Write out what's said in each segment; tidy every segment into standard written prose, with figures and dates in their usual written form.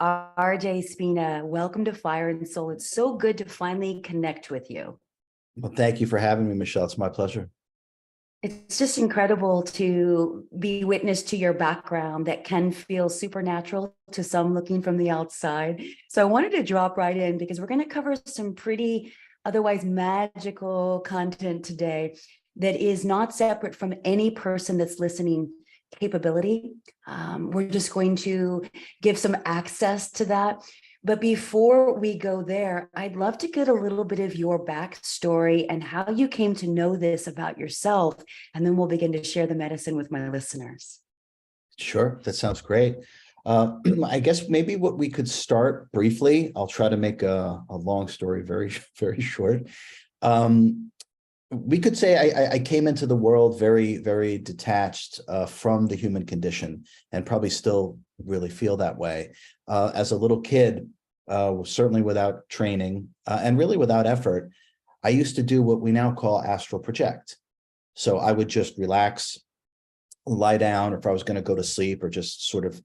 RJ Spina, welcome to Fire and Soul. It's so good to finally connect with you. Well, thank you for having me, Michelle. It's my pleasure. It's just incredible to be witness to your background that can feel supernatural to some looking from the outside. So I wanted to drop right in because we're going to cover some pretty otherwise magical content today that is not separate from any person that's listening capability. We're just going to give some access to that. But before we go there, I'd love to get a little bit of your backstory and how you came to know this about yourself. And then we'll begin to share the medicine with my listeners. Sure, that sounds great. I guess maybe what we could start briefly, I'll try to make a long story very, very short. We could say I came into the world very, very detached from the human condition and probably still really feel that way. As a little kid, certainly without training and really without effort, I used to do what we now call astral project. So I would just relax, lie down, or if I was going to go to sleep or just sort of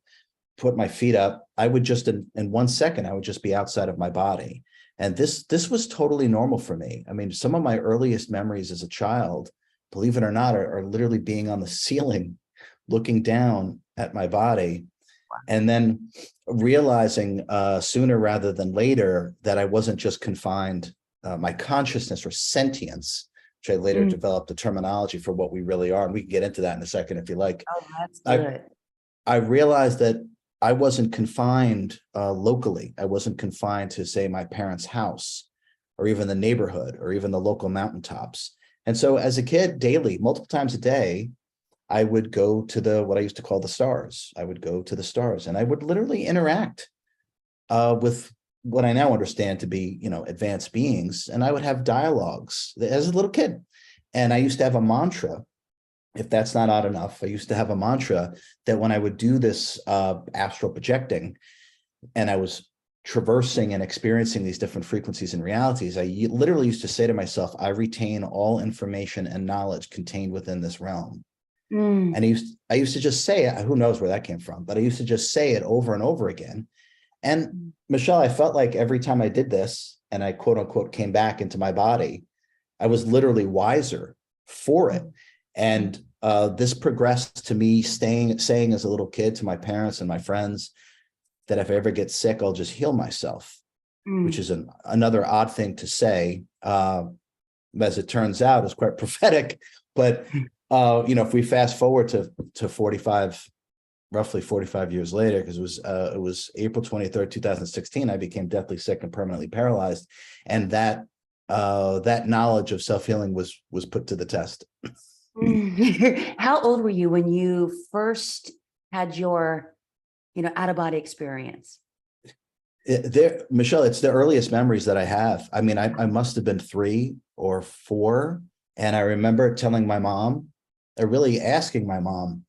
put my feet up, I would just in 1 second, I would just be outside of my body. And this was totally normal for me. I mean, some of my earliest memories as a child, believe it or not, are literally being on the ceiling, looking down at my body, and then realizing sooner rather than later that I wasn't just confined, my consciousness or sentience, which I later developed the terminology for what we really are. And we can get into that in a second if you like. Oh, that's good. I realized that I wasn't confined locally. I wasn't confined to, say, my parents' house or even the neighborhood or even the local mountaintops. And so as a kid, daily, multiple times a day, I would go to what I used to call the stars. I would go to the stars and I would literally interact with what I now understand to be, advanced beings. And I would have dialogues as a little kid. And I used to have a mantra. If that's not odd enough, I used to have a mantra that when I would do this astral projecting and I was traversing and experiencing these different frequencies and realities, I literally used to say to myself, I retain all information and knowledge contained within this realm. And I used to just say it, who knows where that came from, but I used to just say it over and over again. And Michelle, I felt like every time I did this and I quote unquote came back into my body, I was literally wiser for it. And this progressed to me saying as a little kid to my parents and my friends that if I ever get sick, I'll just heal myself, which is another odd thing to say. As it turns out, is quite prophetic. But if we fast forward to roughly 45 years later, because it was April 23rd, 2016, I became deathly sick and permanently paralyzed, and that knowledge of self-healing was put to the test. How old were you when you first had your, out-of-body experience? Michelle, it's the earliest memories that I have. I mean, I must have been 3 or 4. And I remember telling my mom, or really asking my mom,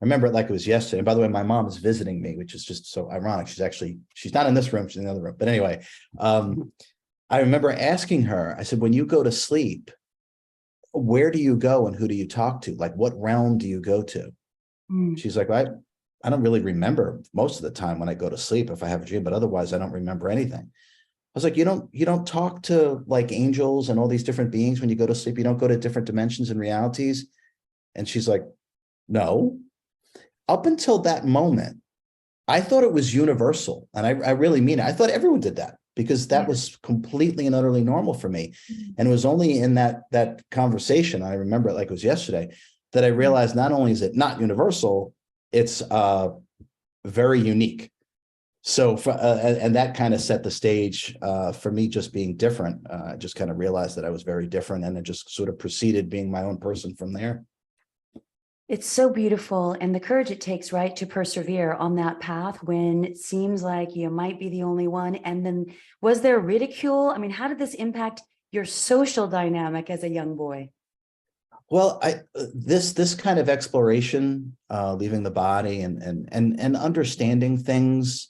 I remember it like it was yesterday. And by the way, my mom is visiting me, which is just so ironic. She's not in this room, she's in the other room. But anyway, I remember asking her, I said, when you go to sleep, where do you go and who do you talk to? Like, what realm do you go to? She's like, I don't really remember most of the time when I go to sleep if I have a dream, but otherwise I don't remember anything. I was like, you don't talk to like angels and all these different beings when you go to sleep. You don't go to different dimensions and realities. And she's like, no. Up until that moment, I thought it was universal. And I really mean it. I thought everyone did that because that was completely and utterly normal for me. And it was only in that conversation, I remember it like it was yesterday, that I realized not only is it not universal, it's very unique. So, and that kind of set the stage for me just being different. I just kind of realized that I was very different, and it just sort of proceeded being my own person from there. It's so beautiful, and the courage it takes, right, to persevere on that path when it seems like you might be the only one. And then was there ridicule? I mean, how did this impact your social dynamic as a young boy? Well, this kind of exploration, leaving the body and understanding things,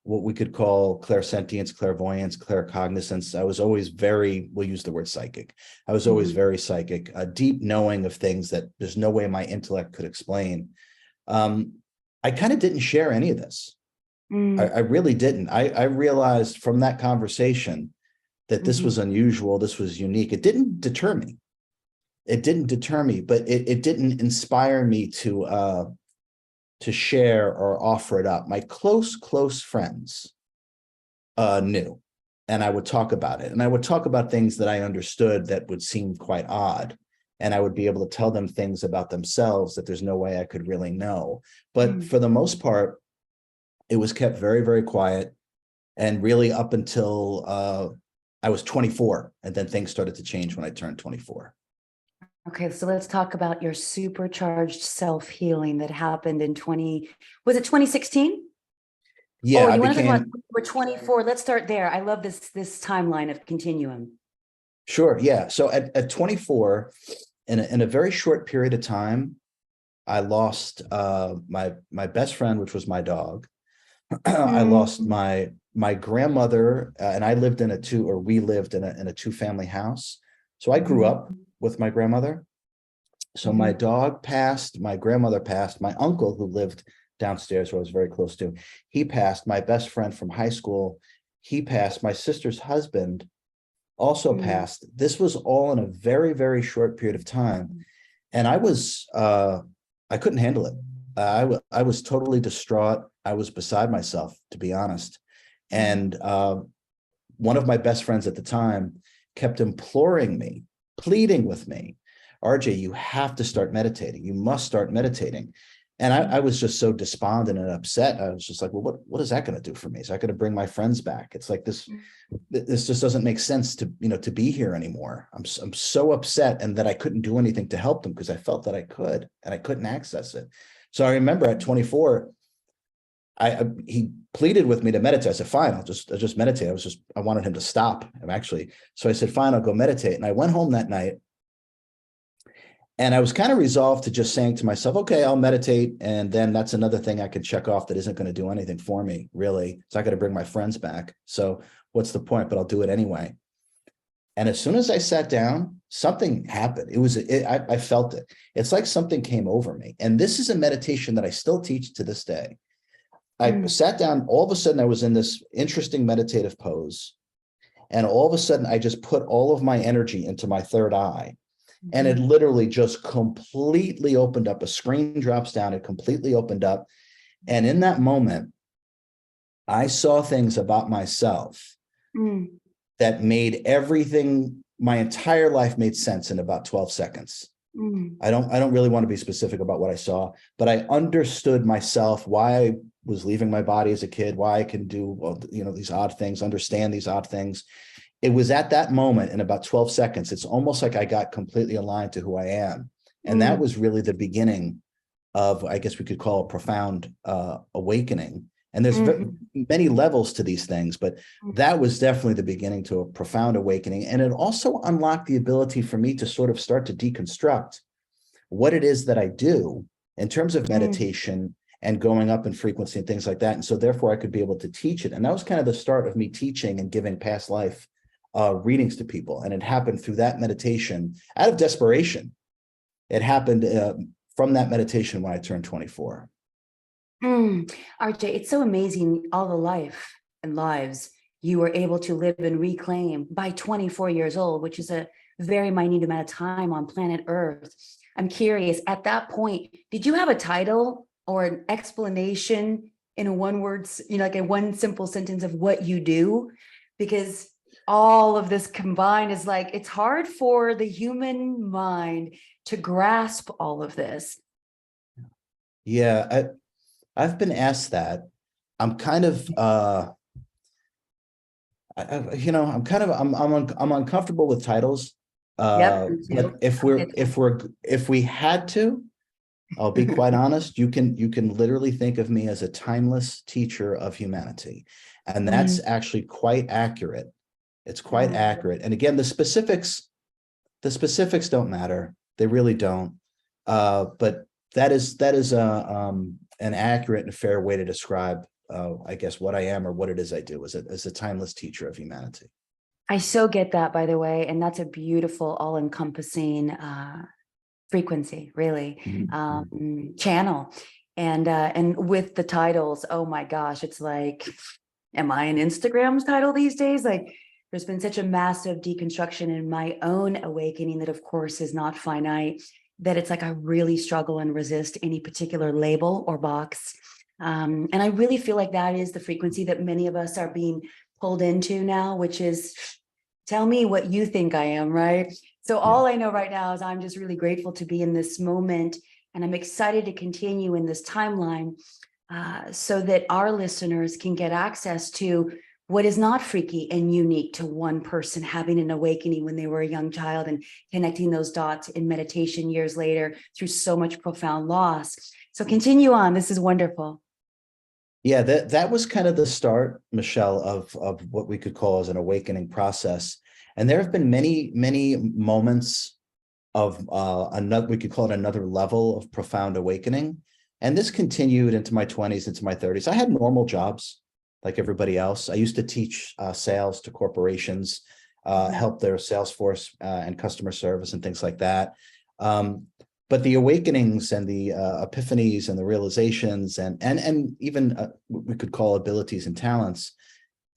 what we could call clairsentience, clairvoyance, claircognizance. I was always we'll use the word psychic. I was always very psychic, a deep knowing of things that there's no way my intellect could explain. I kind of didn't share any of this. Mm, I really didn't. I realized from that conversation that this was mhm, unusual, this was unique. It didn't deter me. It didn't deter me, but it didn't inspire me to share or offer it up. My close friends knew, and I would talk about it. And I would talk about things that I understood that would seem quite odd. And I would be able to tell them things about themselves that there's no way I could really know. But mm. for the most part, it was kept very, very quiet. And really up until I was 24. And then things started to change when I turned 24. Okay, so let's talk about your supercharged self-healing that happened in was it 2016? Yeah, Or I you want to talk about became, we're 24? Let's start there. I love this timeline of continuum. sure. Yeah. So at 24, in a very short period of time, I lost my best friend, which was my dog. I lost Mm, my grandmother, and I lived in a two, or we lived in a two-family house. So I grew mhm, up with my grandmother. So my mhm, dog passed, my grandmother passed, my uncle who lived downstairs, who I was very close to, he passed. My best friend from high school, he passed. My sister's husband also mm, passed. This was all in a very, very short period of time. And I couldn't handle it. I was totally distraught. I was beside myself, to be honest. mm, And one of my best friends at the time kept imploring me, pleading with me, RJ, you have to start meditating. You must start meditating. And I was just so despondent and upset. I was just like, well, what is that going to do for me? Is that going to bring my friends back? It's like this just doesn't make sense to be here anymore. I'm so upset, and that I couldn't do anything to help them because I felt that I could, and I couldn't access it. So I remember at 24, he pleaded with me to meditate. I said, fine, I'll just meditate. I wanted him to stop. Actually, so I said, fine, I'll go meditate. And I went home that night, and I was kind of resolved to just saying to myself, okay, I'll meditate. And then that's another thing I could check off that isn't going to do anything for me, really. It's not going to bring my friends back. So what's the point? But I'll do it anyway. And as soon as I sat down, something happened. I felt it. It's like something came over me. And this is a meditation that I still teach to this day. I mm, sat down, all of a sudden I was in this interesting meditative pose. And all of a sudden I just put all of my energy into my third eye. And it mhm, literally just completely opened up. A screen drops down, it completely opened up. And in that moment, I saw things about myself mm, that made everything, my entire life made sense in about 12 seconds. mm, I don't really want to be specific about what I saw, but I understood myself, why I was leaving my body as a kid, why I can do, well, these odd things, understand these odd things. It was at that moment in about 12 seconds. It's almost like I got completely aligned to who I am. And that mm, was really the beginning of, I guess we could call a profound awakening. And there's mhm, many levels to these things, but that was definitely the beginning to a profound awakening. And it also unlocked the ability for me to sort of start to deconstruct what it is that I do in terms of mm. meditation and going up in frequency and things like that. And so therefore I could be able to teach it. And that was kind of the start of me teaching and giving past life readings to people. And it happened through that meditation out of desperation. It happened from that meditation when I turned 24. RJ, it's so amazing all the life and lives you were able to live and reclaim by 24 years old, which is a very minute amount of time on planet Earth. I'm curious, at that point, did you have a title or an explanation in a one word, like a one simple sentence of what you do? Because all of this combined is like, it's hard for the human mind to grasp all of this. Yeah, I've been asked that. I'm kind of I'm uncomfortable with titles. Yep, me But too. if we had to, I'll be quite honest, you can literally think of me as a timeless teacher of humanity. And Mm, that's actually quite accurate. It's quite mm. accurate. And again, the specifics don't matter. They really don't. But that is an accurate and fair way to describe, I guess, what I am or what it is I do as a timeless teacher of humanity. I so get that, by the way, and that's a beautiful, all-encompassing frequency, really, Mhm. channel. And with the titles, oh my gosh, it's like, am I an Instagram's title these days? Like, there's been such a massive deconstruction in my own awakening that, of course, is not finite, that it's like I really struggle and resist any particular label or box. And I really feel like that is the frequency that many of us are being pulled into now, which is, tell me what you think I am, right? So Yeah. all I know right now is I'm just really grateful to be in this moment, and I'm excited to continue in this timeline, so that our listeners can get access to what is not freaky and unique to one person having an awakening when they were a young child and connecting those dots in meditation years later through so much profound loss. So continue on. This is wonderful. Yeah, that was kind of the start, Michelle, of what we could call as an awakening process. And there have been many moments of another, we could call it another level of profound awakening. And this continued into my 20s, into my 30s. I had normal jobs like everybody else. I used to teach sales to corporations, help their sales force and customer service and things like that. But the awakenings and the epiphanies and the realizations and even what we could call abilities and talents,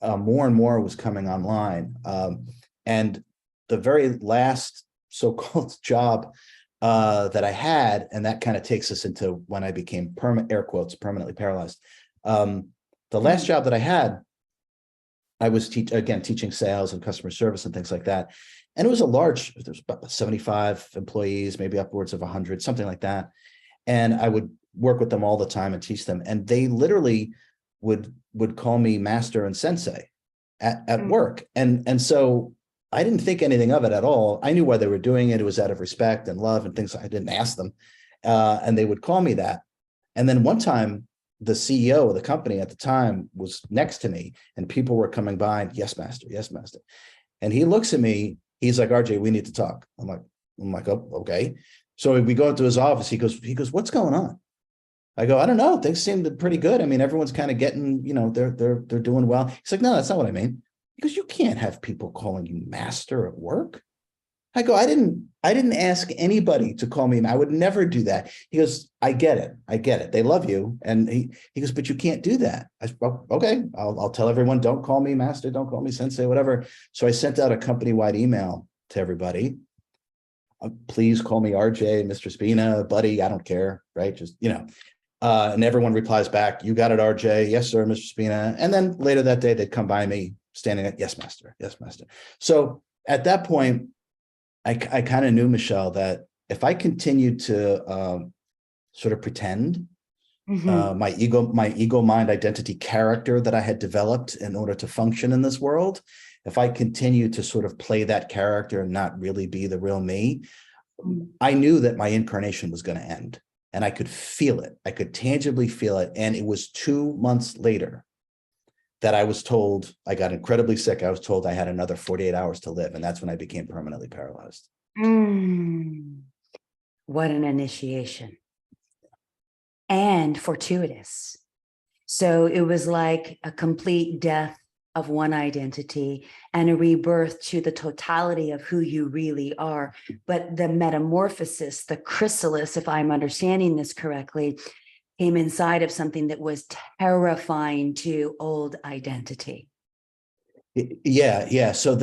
more and more was coming online. And the very last so-called job that I had, and that kind of takes us into when I became air quotes, permanently paralyzed. The last job that I had, I was teaching sales and customer service and things like that. And it was there's about 75 employees, maybe upwards of 100, something like that. And I would work with them all the time and teach them. And they literally would call me master and sensei at work. And so I didn't think anything of it at all. I knew why they were doing it. It was out of respect and love and things. I didn't ask them. And they would call me that. And then one time, the CEO of the company at the time was next to me, and people were coming by and, yes, master, yes, master. And he looks at me, he's like, RJ, we need to talk. I'm like, oh, okay. So we go into his office. He goes, what's going on? I go, I don't know. Things seem pretty good. I mean, everyone's kind of getting, they're doing well. He's like, no, that's not what I mean. He goes, you can't have people calling you master at work. I go, I didn't ask anybody to call me. I would never do that. He goes, I get it. They love you. And he goes, but you can't do that. I said, well, okay, I'll tell everyone, don't call me master, don't call me sensei, whatever. So I sent out a company-wide email to everybody. Please call me RJ, Mr. Spina, buddy, I don't care, right? Just, and everyone replies back, you got it, RJ. Yes, sir, Mr. Spina. And then later that day, they'd come by me standing at, yes, master, yes, master. So at that point, I kind of knew, Michelle, that if I continued to sort of pretend my ego mind identity character that I had developed in order to function in this world, if I continued to sort of play that character and not really be the real me, I knew that my incarnation was going to end, and I could feel it. I could tangibly feel it. And it was 2 months later that I was told, I got incredibly sick. I was told I had another 48 hours to live. And that's when I became permanently paralyzed. What an initiation. And fortuitous. So it was like a complete death of one identity and a rebirth to the totality of who you really are. But the metamorphosis, the chrysalis, if I'm understanding this correctly, came inside of something that was terrifying to old identity. Yeah. So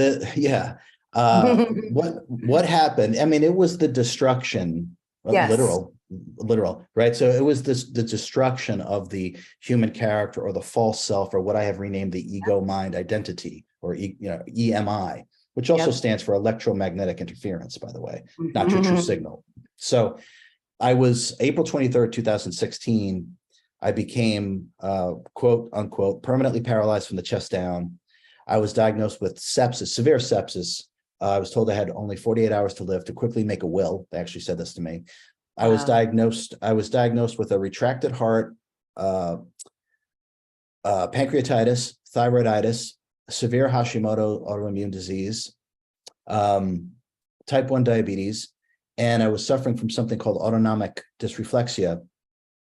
what happened? I mean, it was the destruction, Yes. literal, right? So it was the destruction of the human character, or the false self, or what I have renamed the ego mind identity, or EMI, which also stands for electromagnetic interference, by the way, not your true signal. So I was April 23rd, 2016. I became quote unquote permanently paralyzed from the chest down. I was diagnosed with sepsis, severe sepsis. I was told I had only 48 hours to live, to quickly make a will. They actually said this to me. I was diagnosed with a retracted heart, pancreatitis, thyroiditis, severe Hashimoto autoimmune disease, type 1 diabetes, and I was suffering from something called autonomic dysreflexia,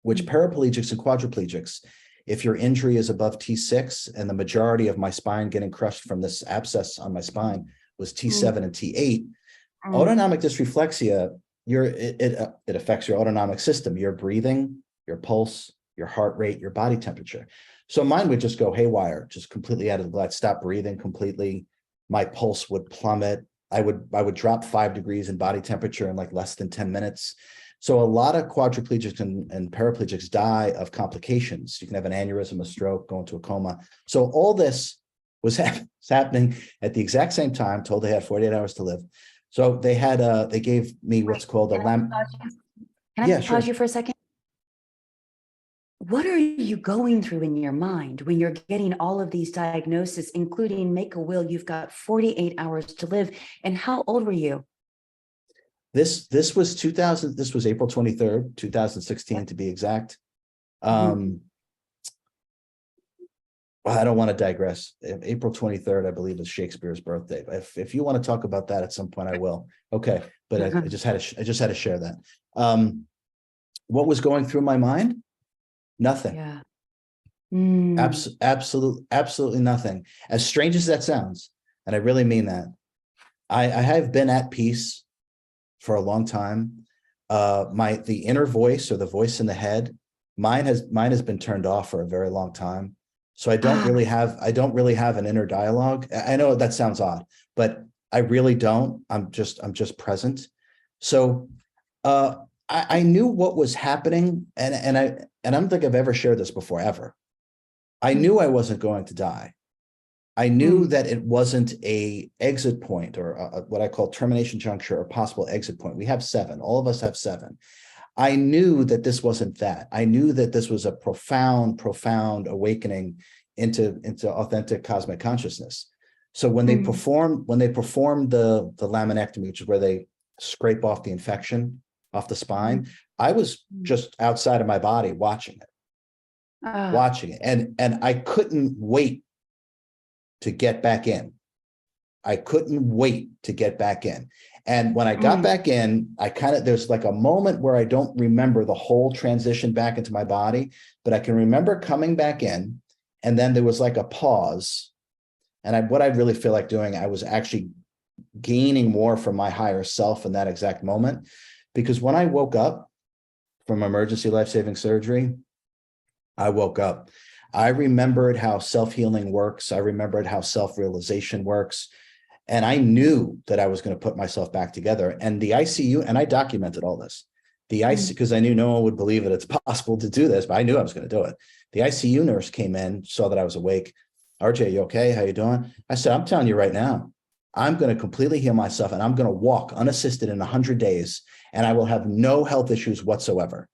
which paraplegics and quadriplegics, if your injury is above T6, and the majority of my spine getting crushed from this abscess on my spine was T7 and T8, autonomic dysreflexia, it affects your autonomic system, your breathing, your pulse, your heart rate, your body temperature. So mine would just go haywire, just completely out of the blue. I'd stop breathing completely. My pulse would plummet. I would drop 5 degrees in body temperature in like less than 10 minutes. So a lot of quadriplegics and paraplegics die of complications. You can have an aneurysm, a stroke, go into a coma. So all this was happening at the exact same time, told they had 48 hours to live. So they gave me what's called a lamp. Can Yeah, I sure. pause you for a second? What are you going through in your mind when you're getting all of these diagnoses, including make a will, you've got 48 hours to live, and how old were you? This was 2000, this was April 23rd, 2016 to be exact. Well, I don't want to digress. April 23rd, I believe, is Shakespeare's birthday. If you want to talk about that at some point, I will. Okay, but I just had to share that. What was going through my mind? Nothing. Yeah. Absolutely nothing. As strange as that sounds, and I really mean that, I have been at peace for a long time. The inner voice, or the voice in the head, mine has been turned off for a very long time. So I don't really have an inner dialogue. I know that sounds odd, but I really don't. I'm just present. So I knew what was happening, and I don't think I've ever shared this before, ever. I knew I wasn't going to die. I knew that it wasn't a exit point, or what I call termination juncture, or possible exit point. We have 7. All of us have 7. I knew that this wasn't that. I knew that this was a profound awakening into authentic cosmic consciousness. So when they performed the laminectomy, which is where they scrape off the infection off the spine, I was just outside of my body watching it. And I couldn't wait to get back in. I couldn't wait to get back in. And when I got back in, there's like a moment where I don't remember the whole transition back into my body, but I can remember coming back in, and then there was like a pause. And what I really feel like doing, I was actually gaining more from my higher self in that exact moment. Because when I woke up from emergency life-saving surgery, I woke up. I remembered how self-healing works. I remembered how self-realization works. And I knew that I was going to put myself back together. And the ICU, and I documented all this. The ICU, because I knew no one would believe that it's possible to do this, but I knew I was going to do it. The ICU nurse came in, saw that I was awake. RJ, you okay? How you doing? I said, I'm telling you right now, I'm going to completely heal myself, and I'm going to walk unassisted in 100 days, and I will have no health issues whatsoever.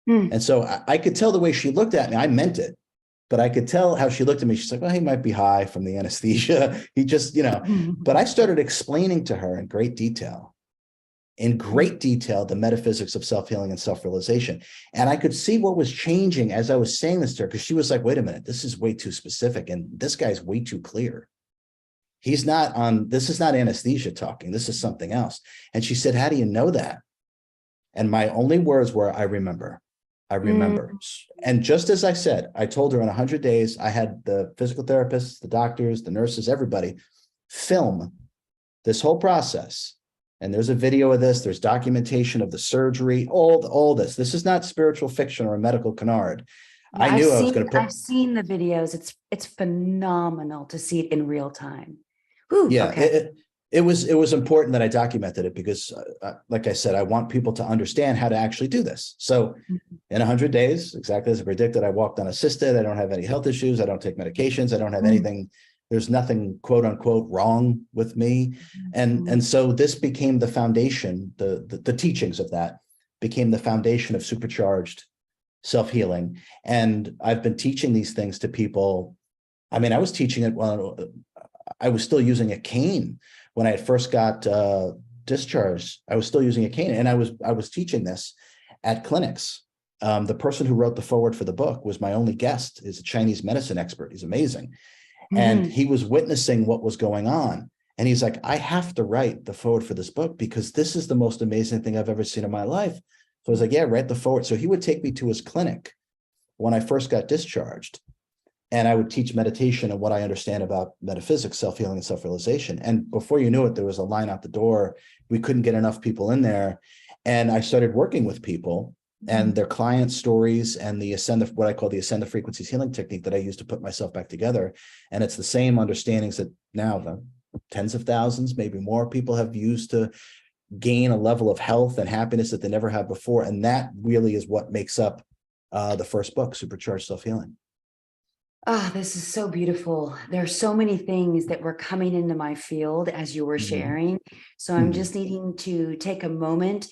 And so I could tell the way she looked at me. I meant it. But I could tell how she looked at me. She's like, well, he might be high from the anesthesia. He just, but I started explaining to her in great detail, the metaphysics of self-healing and self-realization. And I could see what was changing as I was saying this to her, because she was like, wait a minute, this is way too specific. And this guy's way too clear. This is not anesthesia talking. This is something else. And she said, how do you know that? And my only words were, I remember. And just as I said, I told her in 100 days, I had the physical therapists, the doctors, the nurses, everybody film this whole process. And there's a video of this. There's documentation of the surgery, all this. This is not spiritual fiction or a medical canard. Yeah, I knew I was going to put. I've seen the videos. It's phenomenal to see it in real time. Ooh, yeah, okay. It was important that I documented it, because like I said, I want people to understand how to actually do this. So in 100 days, exactly as I predicted, I walked unassisted. I don't have any health issues. I don't take medications. I don't have anything. There's nothing, quote unquote, wrong with me. And so this became the foundation, the teachings of that became the foundation of Supercharged self-healing. And I've been teaching these things to people. I mean, I was teaching it while I was still using a cane. When I had first got discharged, I was still using a cane, and I was teaching this at clinics. The person who wrote the foreword for the book was my only guest. He's a Chinese medicine expert. He's amazing. And he was witnessing what was going on. And he's like, I have to write the foreword for this book, because this is the most amazing thing I've ever seen in my life. So I was like, yeah, write the foreword. So he would take me to his clinic when I first got discharged. And I would teach meditation and what I understand about metaphysics, self-healing, and self-realization. And before you knew it, there was a line out the door. We couldn't get enough people in there. And I started working with people and their client stories and the what I call the ascendant frequencies healing technique that I use to put myself back together. And it's the same understandings that now the tens of thousands, maybe more people have used to gain a level of health and happiness that they never had before. And that really is what makes up the first book, Supercharged Self-Healing. Ah, this is so beautiful. There are so many things that were coming into my field as you were sharing. So I'm just needing to take a moment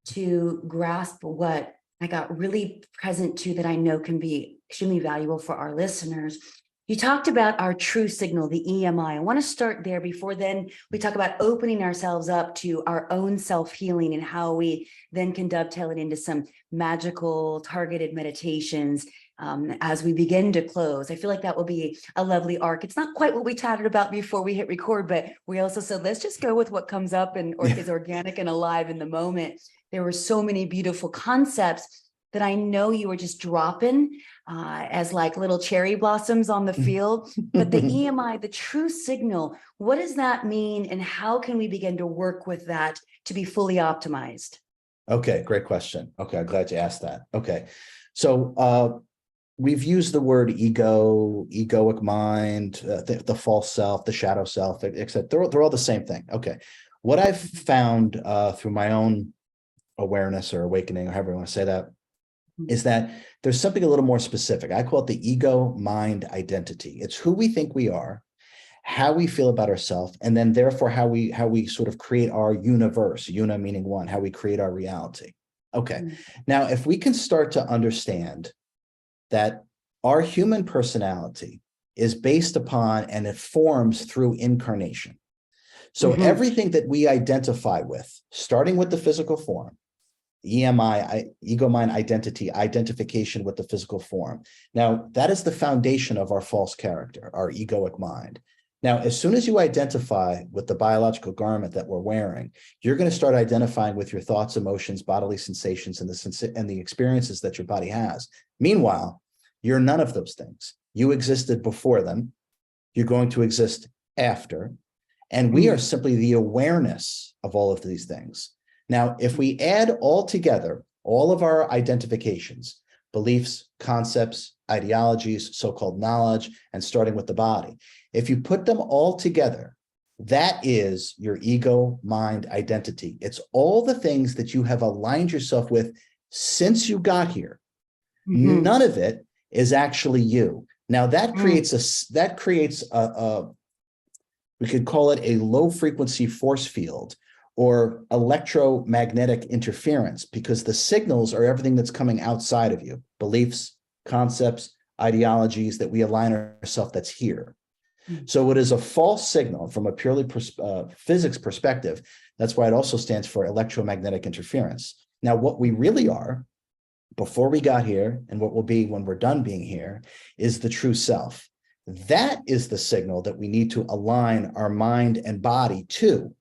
to grasp what I got really present to that I know can be extremely valuable for our listeners. You talked about our true signal, the EMI. I want to start there before then we talk about opening ourselves up to our own self-healing and how we then can dovetail it into some magical targeted meditations as we begin to close. I feel like that will be a lovely arc. It's not quite what we chatted about before we hit record, but we also said, let's just go with what comes up and or is organic and alive in the moment. There were so many beautiful concepts that I know you were just dropping as like little cherry blossoms on the field. But the EMI, the true signal, what does that mean? And how can we begin to work with that to be fully optimized? Okay, great question. Okay, I'm glad you asked that. Okay, so we've used the word ego, egoic mind, the false self, the shadow self, except they're all the same thing. Okay, what I've found through my own awareness or awakening, or however you want to say that, is that there's something a little more specific. I call it the ego mind identity. It's who we think we are, how we feel about ourselves, and then therefore how we sort of create our universe, una meaning one, how we create our reality. Okay, now if we can start to understand that our human personality is based upon and it forms through incarnation. So everything that we identify with, starting with the physical form, EMI, ego mind identity, identification with the physical form. Now, that is the foundation of our false character, our egoic mind. Now, as soon as you identify with the biological garment that we're wearing, you're going to start identifying with your thoughts, emotions, bodily sensations, and the experiences that your body has. Meanwhile, you're none of those things. You existed before them. You're going to exist after. And we are simply the awareness of all of these things. Now, if we add all together, all of our identifications, beliefs, concepts, ideologies, so-called knowledge, and starting with the body, if you put them all together, that is your ego mind identity. It's all the things that you have aligned yourself with since you got here. None of it is actually you. Now that creates a we could call it a low frequency force field or electromagnetic interference, because the signals are everything that's coming outside of you, beliefs, concepts, ideologies that we align ourselves that's here. So it is a false signal from a purely physics perspective. That's why it also stands for electromagnetic interference. Now, what we really are before we got here and what we'll be when we're done being here is the true self. That is the signal that we need to align our mind and body to.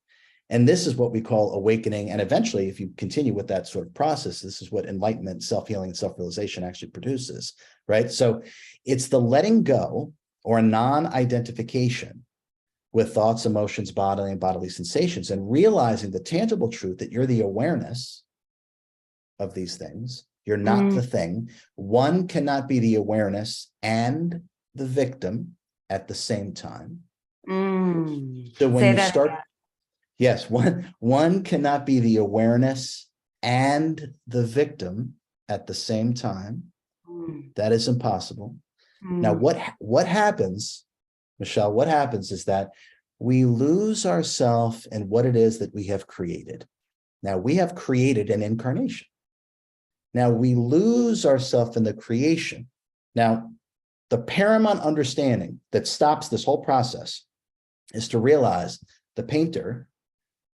And this is what we call awakening. And eventually, if you continue with that sort of process, this is what enlightenment, self-healing, and self-realization actually produces, right? So it's the letting go or non-identification with thoughts, emotions, bodily and bodily sensations, and realizing the tangible truth that you're the awareness of these things. You're not the thing. One cannot be the awareness and the victim at the same time. So when you start, yes, one cannot be the awareness and the victim at the same time. That is impossible. Now, what happens, Michelle, what happens is that we lose ourselves in what it is that we have created. Now, we have created an incarnation. Now, we lose ourselves in the creation. Now, the paramount understanding that stops this whole process is to realize the painter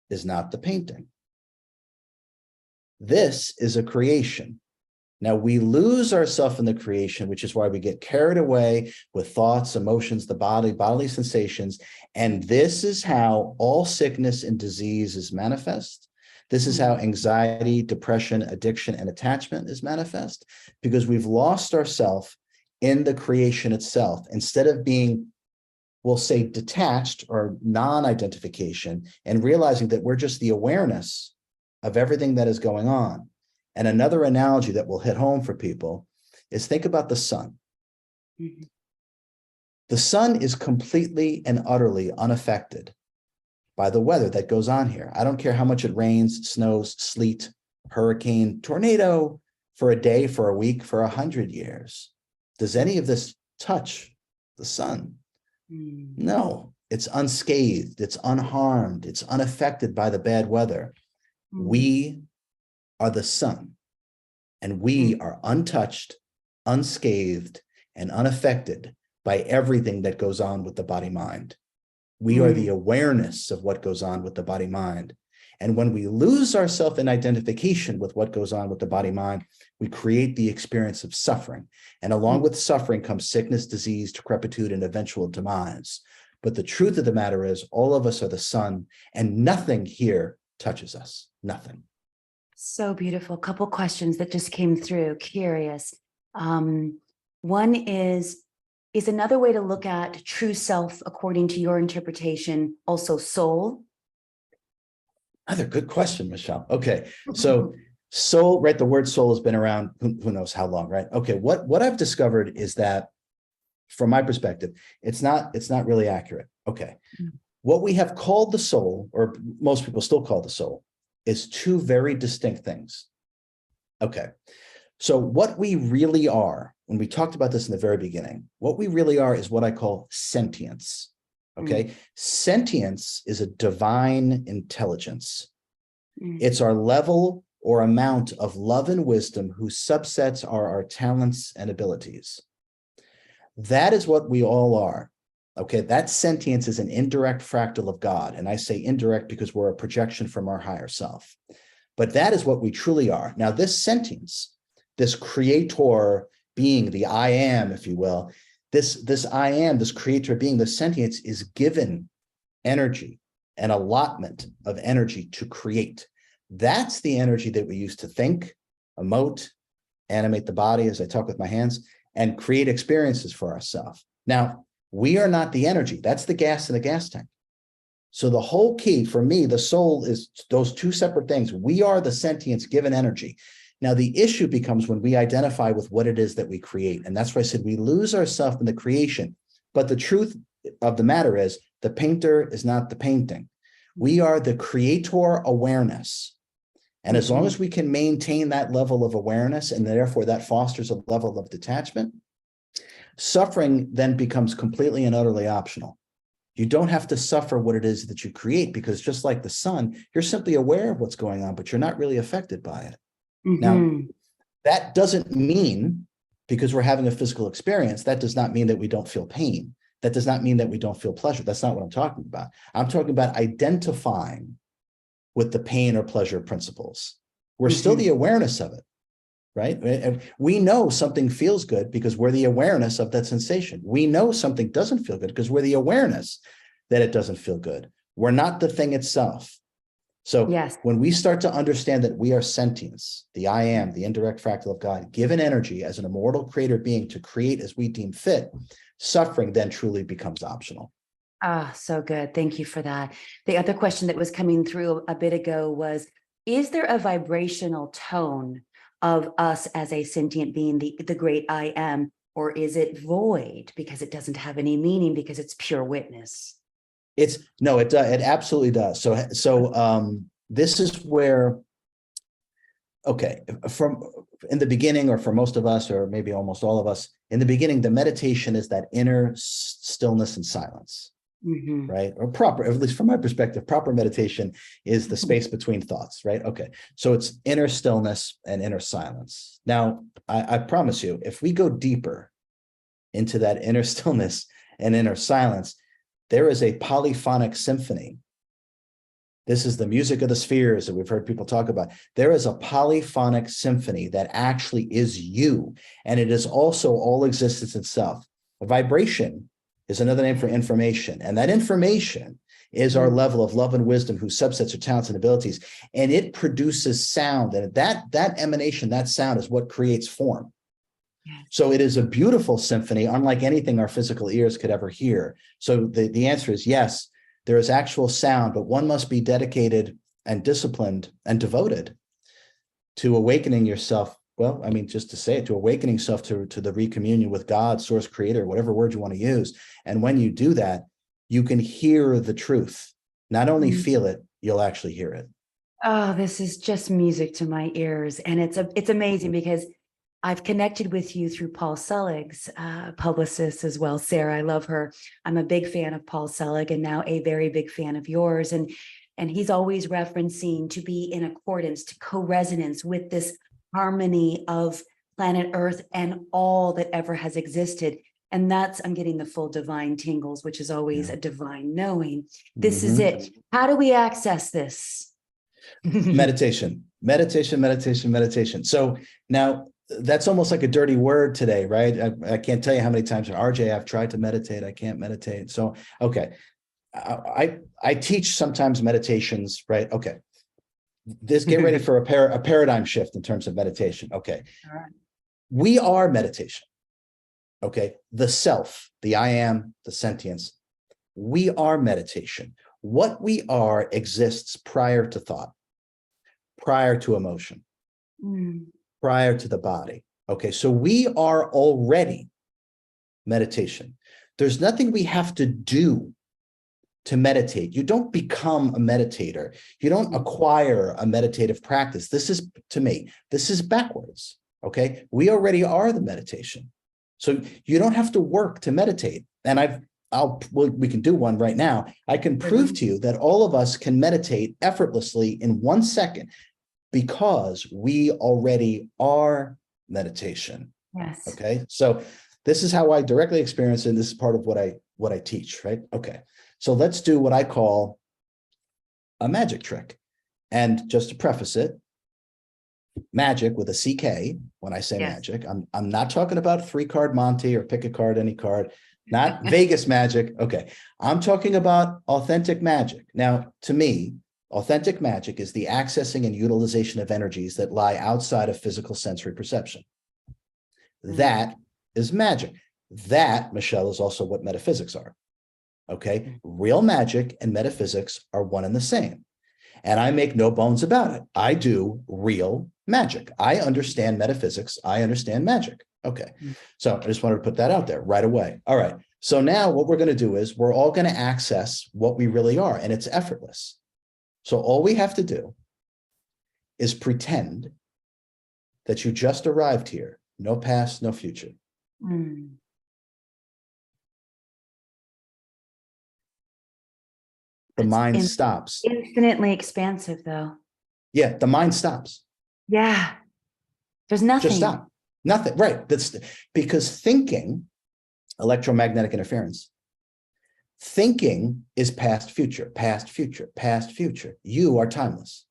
is not the painting. This is a creation. Now, we lose ourselves in the creation, which is why we get carried away with thoughts, emotions, the body, bodily sensations. And this is how all sickness and disease is manifest. This is how anxiety, depression, addiction, and attachment is manifest, because we've lost ourselves in the creation itself. Instead of being, we'll say, detached or non-identification and realizing that we're just the awareness of everything that is going on. And another analogy that will hit home for people is think about the sun. Mhm. The sun is completely and utterly unaffected by the weather that goes on here. I don't care how much it rains, snows, sleet, hurricane, tornado for a day, for a week, for 100 years. Does any of this touch the sun? No, it's unscathed, it's unharmed, it's unaffected by the bad weather. We are the sun, and we are untouched, unscathed, and unaffected by everything that goes on with the body-mind. We are the awareness of what goes on with the body-mind. And when we lose ourselves in identification with what goes on with the body-mind, we create the experience of suffering. And along with suffering comes sickness, disease, decrepitude, and eventual demise. But the truth of the matter is, all of us are the sun, and nothing here touches us. Nothing. So beautiful. A couple questions that just came through. Curious. One is another way to look at true self, according to your interpretation, also soul? Another good question, Michelle. Okay, so soul, right? The word soul has been around who knows how long, right? Okay, what I've discovered is that, from my perspective, it's not really accurate. Okay, what we have called the soul, or most people still call the soul, is two very distinct things. Okay, so what we really are, when we talked about this in the very beginning, what we really are is what I call sentience. Okay, sentience is a divine intelligence. It's our level or amount of love and wisdom whose subsets are our talents and abilities. That is what we all are. Okay, that sentience is an indirect fractal of God. And I say indirect because we're a projection from our higher self. But that is what we truly are. Now, this sentience, this creator being, the I am, if you will, this I am, this creator being, the sentience is given energy, an allotment of energy to create. That's the energy that we use to think, emote, animate the body as I talk with my hands, and create experiences for ourselves. Now, we are not the energy. That's the gas in the gas tank. So the whole key for me, the soul, is those two separate things. We are the sentience given energy. Now, the issue becomes when we identify with what it is that we create. And that's why I said we lose ourselves in the creation. But the truth of the matter is, the painter is not the painting. We are the creator awareness. And as long as we can maintain that level of awareness, and therefore that fosters a level of detachment, suffering then becomes completely and utterly optional. You don't have to suffer what it is that you create, because just like the sun, you're simply aware of what's going on, but you're not really affected by it. Now, that doesn't mean, because we're having a physical experience, that does not mean that we don't feel pain. That does not mean that we don't feel pleasure. That's not what I'm talking about. I'm talking about identifying with the pain or pleasure principles. We're still the awareness of it, right? And we know something feels good because we're the awareness of that sensation. We know something doesn't feel good because we're the awareness that it doesn't feel good. We're not the thing itself. So when we start to understand that we are sentience, the I am, the indirect fractal of God, given energy as an immortal creator being to create as we deem fit, suffering then truly becomes optional. Ah, so good. Thank you for that. The other question that was coming through a bit ago was, is there a vibrational tone of us as a sentient being, the great I am, or is it void because it doesn't have any meaning because it's pure witness? No, it absolutely does. So this is where, okay, from in the beginning, or for most of us, or maybe almost all of us, in the beginning, the meditation is that inner stillness and silence, right? Or proper, at least from my perspective, proper meditation is the space between thoughts, right? Okay, so it's inner stillness and inner silence. Now, I promise you, if we go deeper into that inner stillness and inner silence, there is a polyphonic symphony. This is the music of the spheres that we've heard people talk about. There is a polyphonic symphony that actually is you, and it is also all existence itself. A vibration is another name for information, and that information is our level of love and wisdom, whose subsets are talents and abilities, and it produces sound, and that emanation, that sound, is what creates form. So it is a beautiful symphony, unlike anything our physical ears could ever hear. So the answer is yes, there is actual sound, but one must be dedicated and disciplined and devoted to awakening yourself. Well, I mean, just to say it, to awakening yourself to the recommunion with God, source, creator, whatever word you want to use. And when you do that, you can hear the truth. Not only feel it, you'll actually hear it. Oh, this is just music to my ears. And it's amazing because I've connected with you through Paul Selig's publicist as well. Sarah, I love her. I'm a big fan of Paul Selig and now a very big fan of yours. And he's always referencing to be in accordance, to co-resonance with this harmony of planet Earth and all that ever has existed. And I'm getting the full divine tingles, which is always a divine knowing. This is it. How do we access this? Meditation. So now that's almost like a dirty word today, right? I can't tell you how many times, RJ, I've tried to meditate. I can't meditate. So, okay. I teach sometimes meditations, right? Okay. Get ready for a paradigm shift in terms of meditation. Okay. All right. We are meditation. Okay. The self, the I am, the sentience. We are meditation. What we are exists prior to thought, prior to emotion, prior to the body. Okay. So we are already meditation. There's nothing we have to do to meditate. You don't become a meditator. You don't acquire a meditative practice. This is, to me, this is backwards. Okay. We already are the meditation. So you don't have to work to meditate. And we can do one right now. I can prove to you that all of us can meditate effortlessly in 1 second because we already are meditation. Yes. Okay. So this is how I directly experience it. And this is part of what I teach, right? Okay. So let's do what I call a magic trick. And just to preface it, magic with a CK, when I say magic, I'm not talking about 3-card Monty or pick a card, any card, not Vegas magic. Okay. I'm talking about authentic magic. Now, to me, authentic magic is the accessing and utilization of energies that lie outside of physical sensory perception. That is magic. That, Michelle, is also what metaphysics are. Okay. Real magic and metaphysics are one and the same. And I make no bones about it. I do real magic. I understand metaphysics. I understand magic. Okay. So I just wanted to put that out there right away. All right. So now what we're going to do is we're all going to access what we really are, and it's effortless. So all we have to do is pretend that you just arrived here. No past, no future. The mind stops. Infinitely expansive, though. Yeah, the mind stops. Yeah. There's nothing. Just stop. Nothing. Right. That's because thinking, electromagnetic interference, thinking is past, future, past, future, past, future. You are timeless.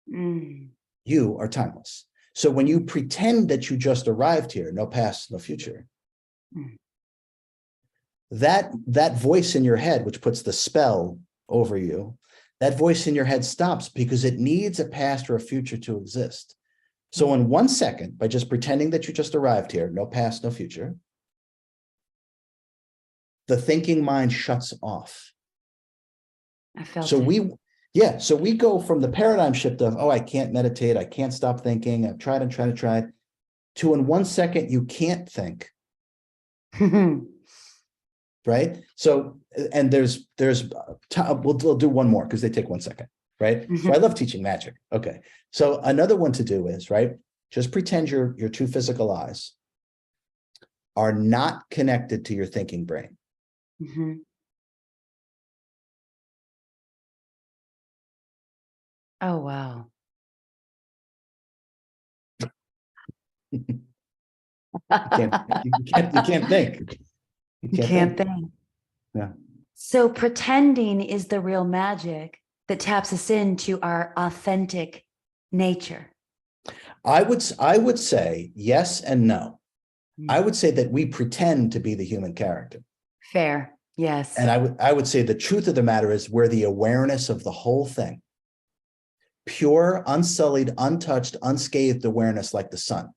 You are timeless. So when you pretend that you just arrived here, no past, no future, that voice in your head, which puts the spell over you, that voice in your head stops because it needs a past or a future to exist. So in 1 second, by just pretending that you just arrived here, no past, no future, the thinking mind shuts off. I felt so it. So we go from the paradigm shift of, oh, I can't meditate, I can't stop thinking, I've tried and tried and tried, to in 1 second, you can't think. Right? So, and we'll do one more because they take 1 second, right? So I love teaching magic. Okay. So another one to do is, right? Just pretend your two physical eyes are not connected to your thinking brain. Oh, wow. You can't think. You can't think. Yeah. So pretending is the real magic that taps us into our authentic nature. I would say yes and no. I would say that we pretend to be the human character. Fair. Yes. And I would say the truth of the matter is we're the awareness of the whole thing. Pure, unsullied, untouched, unscathed awareness like the sun.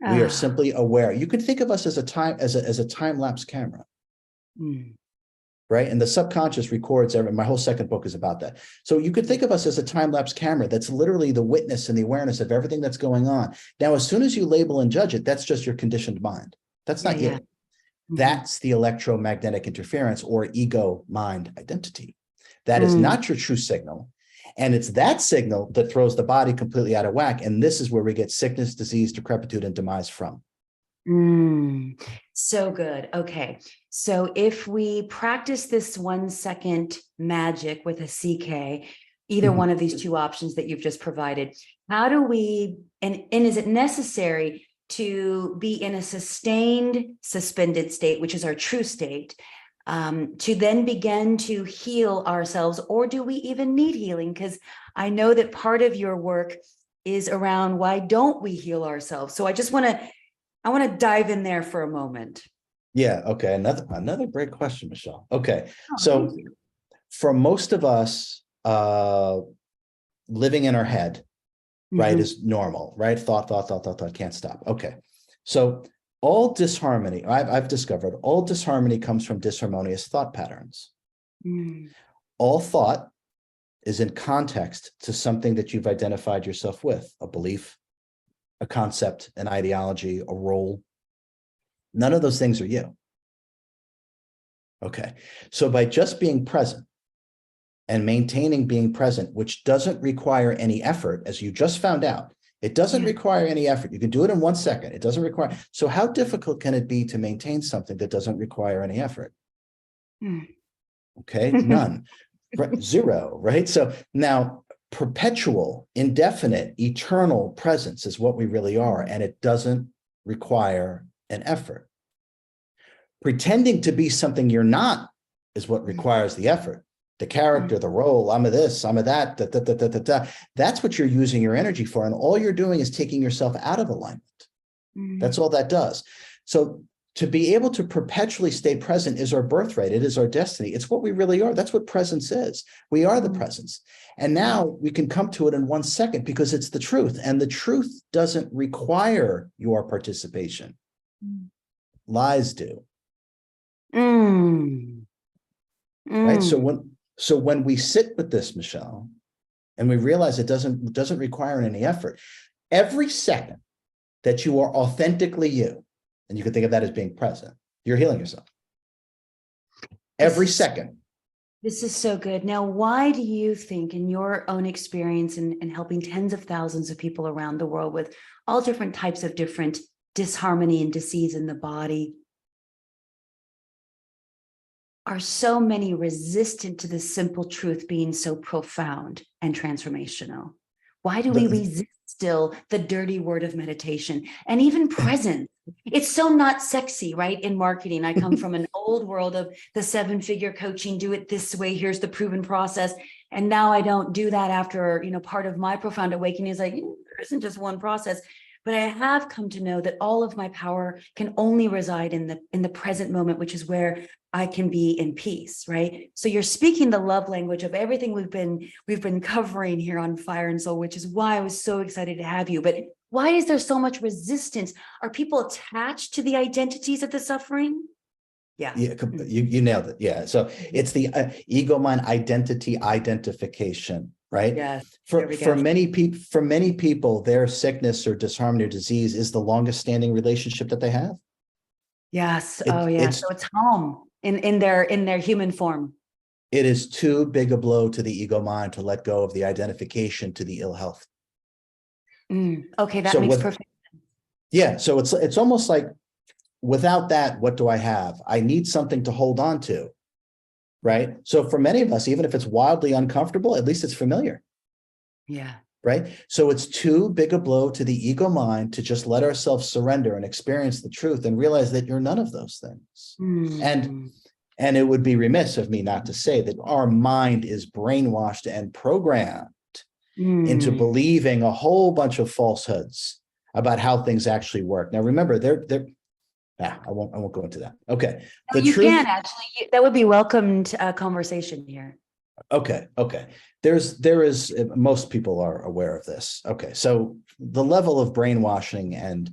We are simply aware. You could think of us as a time lapse camera. right? And the subconscious records my whole second book is about that. So you could think of us as a time-lapse camera that's literally the witness and the awareness of everything that's going on. Now, as soon as you label and judge it, that's just your conditioned mind. That's not you. That's the electromagnetic interference or ego mind identity. That is not your true signal. And it's that signal that throws the body completely out of whack. And this is where we get sickness, disease, decrepitude, and demise from. So good. Okay. So if we practice this 1 second magic with a CK, either one of these two options that you've just provided, how do we, and is it necessary to be in a sustained, suspended state, which is our true state, to then begin to heal ourselves? Or do we even need healing? Because I know that part of your work is around why don't we heal ourselves? So I want to dive in there for a moment. Yeah. Okay. Another great question, Michelle. Okay. So for most of us, living in our head, right, is normal, right? Thought, can't stop. Okay. So all disharmony, I've discovered all disharmony comes from disharmonious thought patterns. All thought is in context to something that you've identified yourself with, a belief, a concept, an ideology, a role. None of those things are you. Okay. So by just being present and maintaining being present, which doesn't require any effort, as you just found out, it doesn't require any effort. You can do it in 1 second. It doesn't require. So how difficult can it be to maintain something that doesn't require any effort? Okay. None. Zero. Right. So now perpetual, indefinite, eternal presence is what we really are. And it doesn't require an effort. Pretending to be something you're not is what requires the effort. The character, the role, I'm a this, I'm a that, that's what you're using your energy for. And all you're doing is taking yourself out of alignment. That's all that does. So to be able to perpetually stay present is our birthright. It is our destiny. It's what we really are. That's what presence is. We are the presence. And now we can come to it in 1 second because it's the truth. And the truth doesn't require your participation. Lies do. Right. So when we sit with this, Michelle, and we realize it doesn't require any effort, every second that you are authentically you, and you can think of that as being present, you're healing yourself. Every second. This is so good. Now, why do you think, in your own experience in helping tens of thousands of people around the world with all different types of different disharmony and disease in the body, are so many resistant to the simple truth being so profound and transformational? Why do we resist still the dirty word of meditation and even presence? It's so not sexy, right? In marketing, I come from an old world of the 7-figure coaching, do it this way, here's the proven process. And now I don't do that after, part of my profound awakening is like, there isn't just one process. But I have come to know that all of my power can only reside in the present moment, which is where I can be in peace, right? So you're speaking the love language of everything we've been covering here on Fire and Soul, which is why I was so excited to have you. But why is there so much resistance? Are people attached to the identities of the suffering? Yeah, you nailed it. Yeah. So it's the ego mind identity identification. Right. Yes. For many people, their sickness or disharmony or disease is the longest standing relationship that they have. Yes. So it's home in their human form. It is too big a blow to the ego mind to let go of the identification to the ill health. Okay, that makes perfect sense. Yeah. So it's almost like, without that, what do I have? I need something to hold on to. Right. So for many of us, even if it's wildly uncomfortable, at least it's familiar. Yeah. Right. So it's too big a blow to the ego mind to just let ourselves surrender and experience the truth and realize that you're none of those things. And it would be remiss of me not to say that our mind is brainwashed and programmed into believing a whole bunch of falsehoods about how things actually work. Now, remember, I won't go into that. Okay. You can actually, that would be welcomed conversation here. Okay. There is, most people are aware of this. Okay. So the level of brainwashing and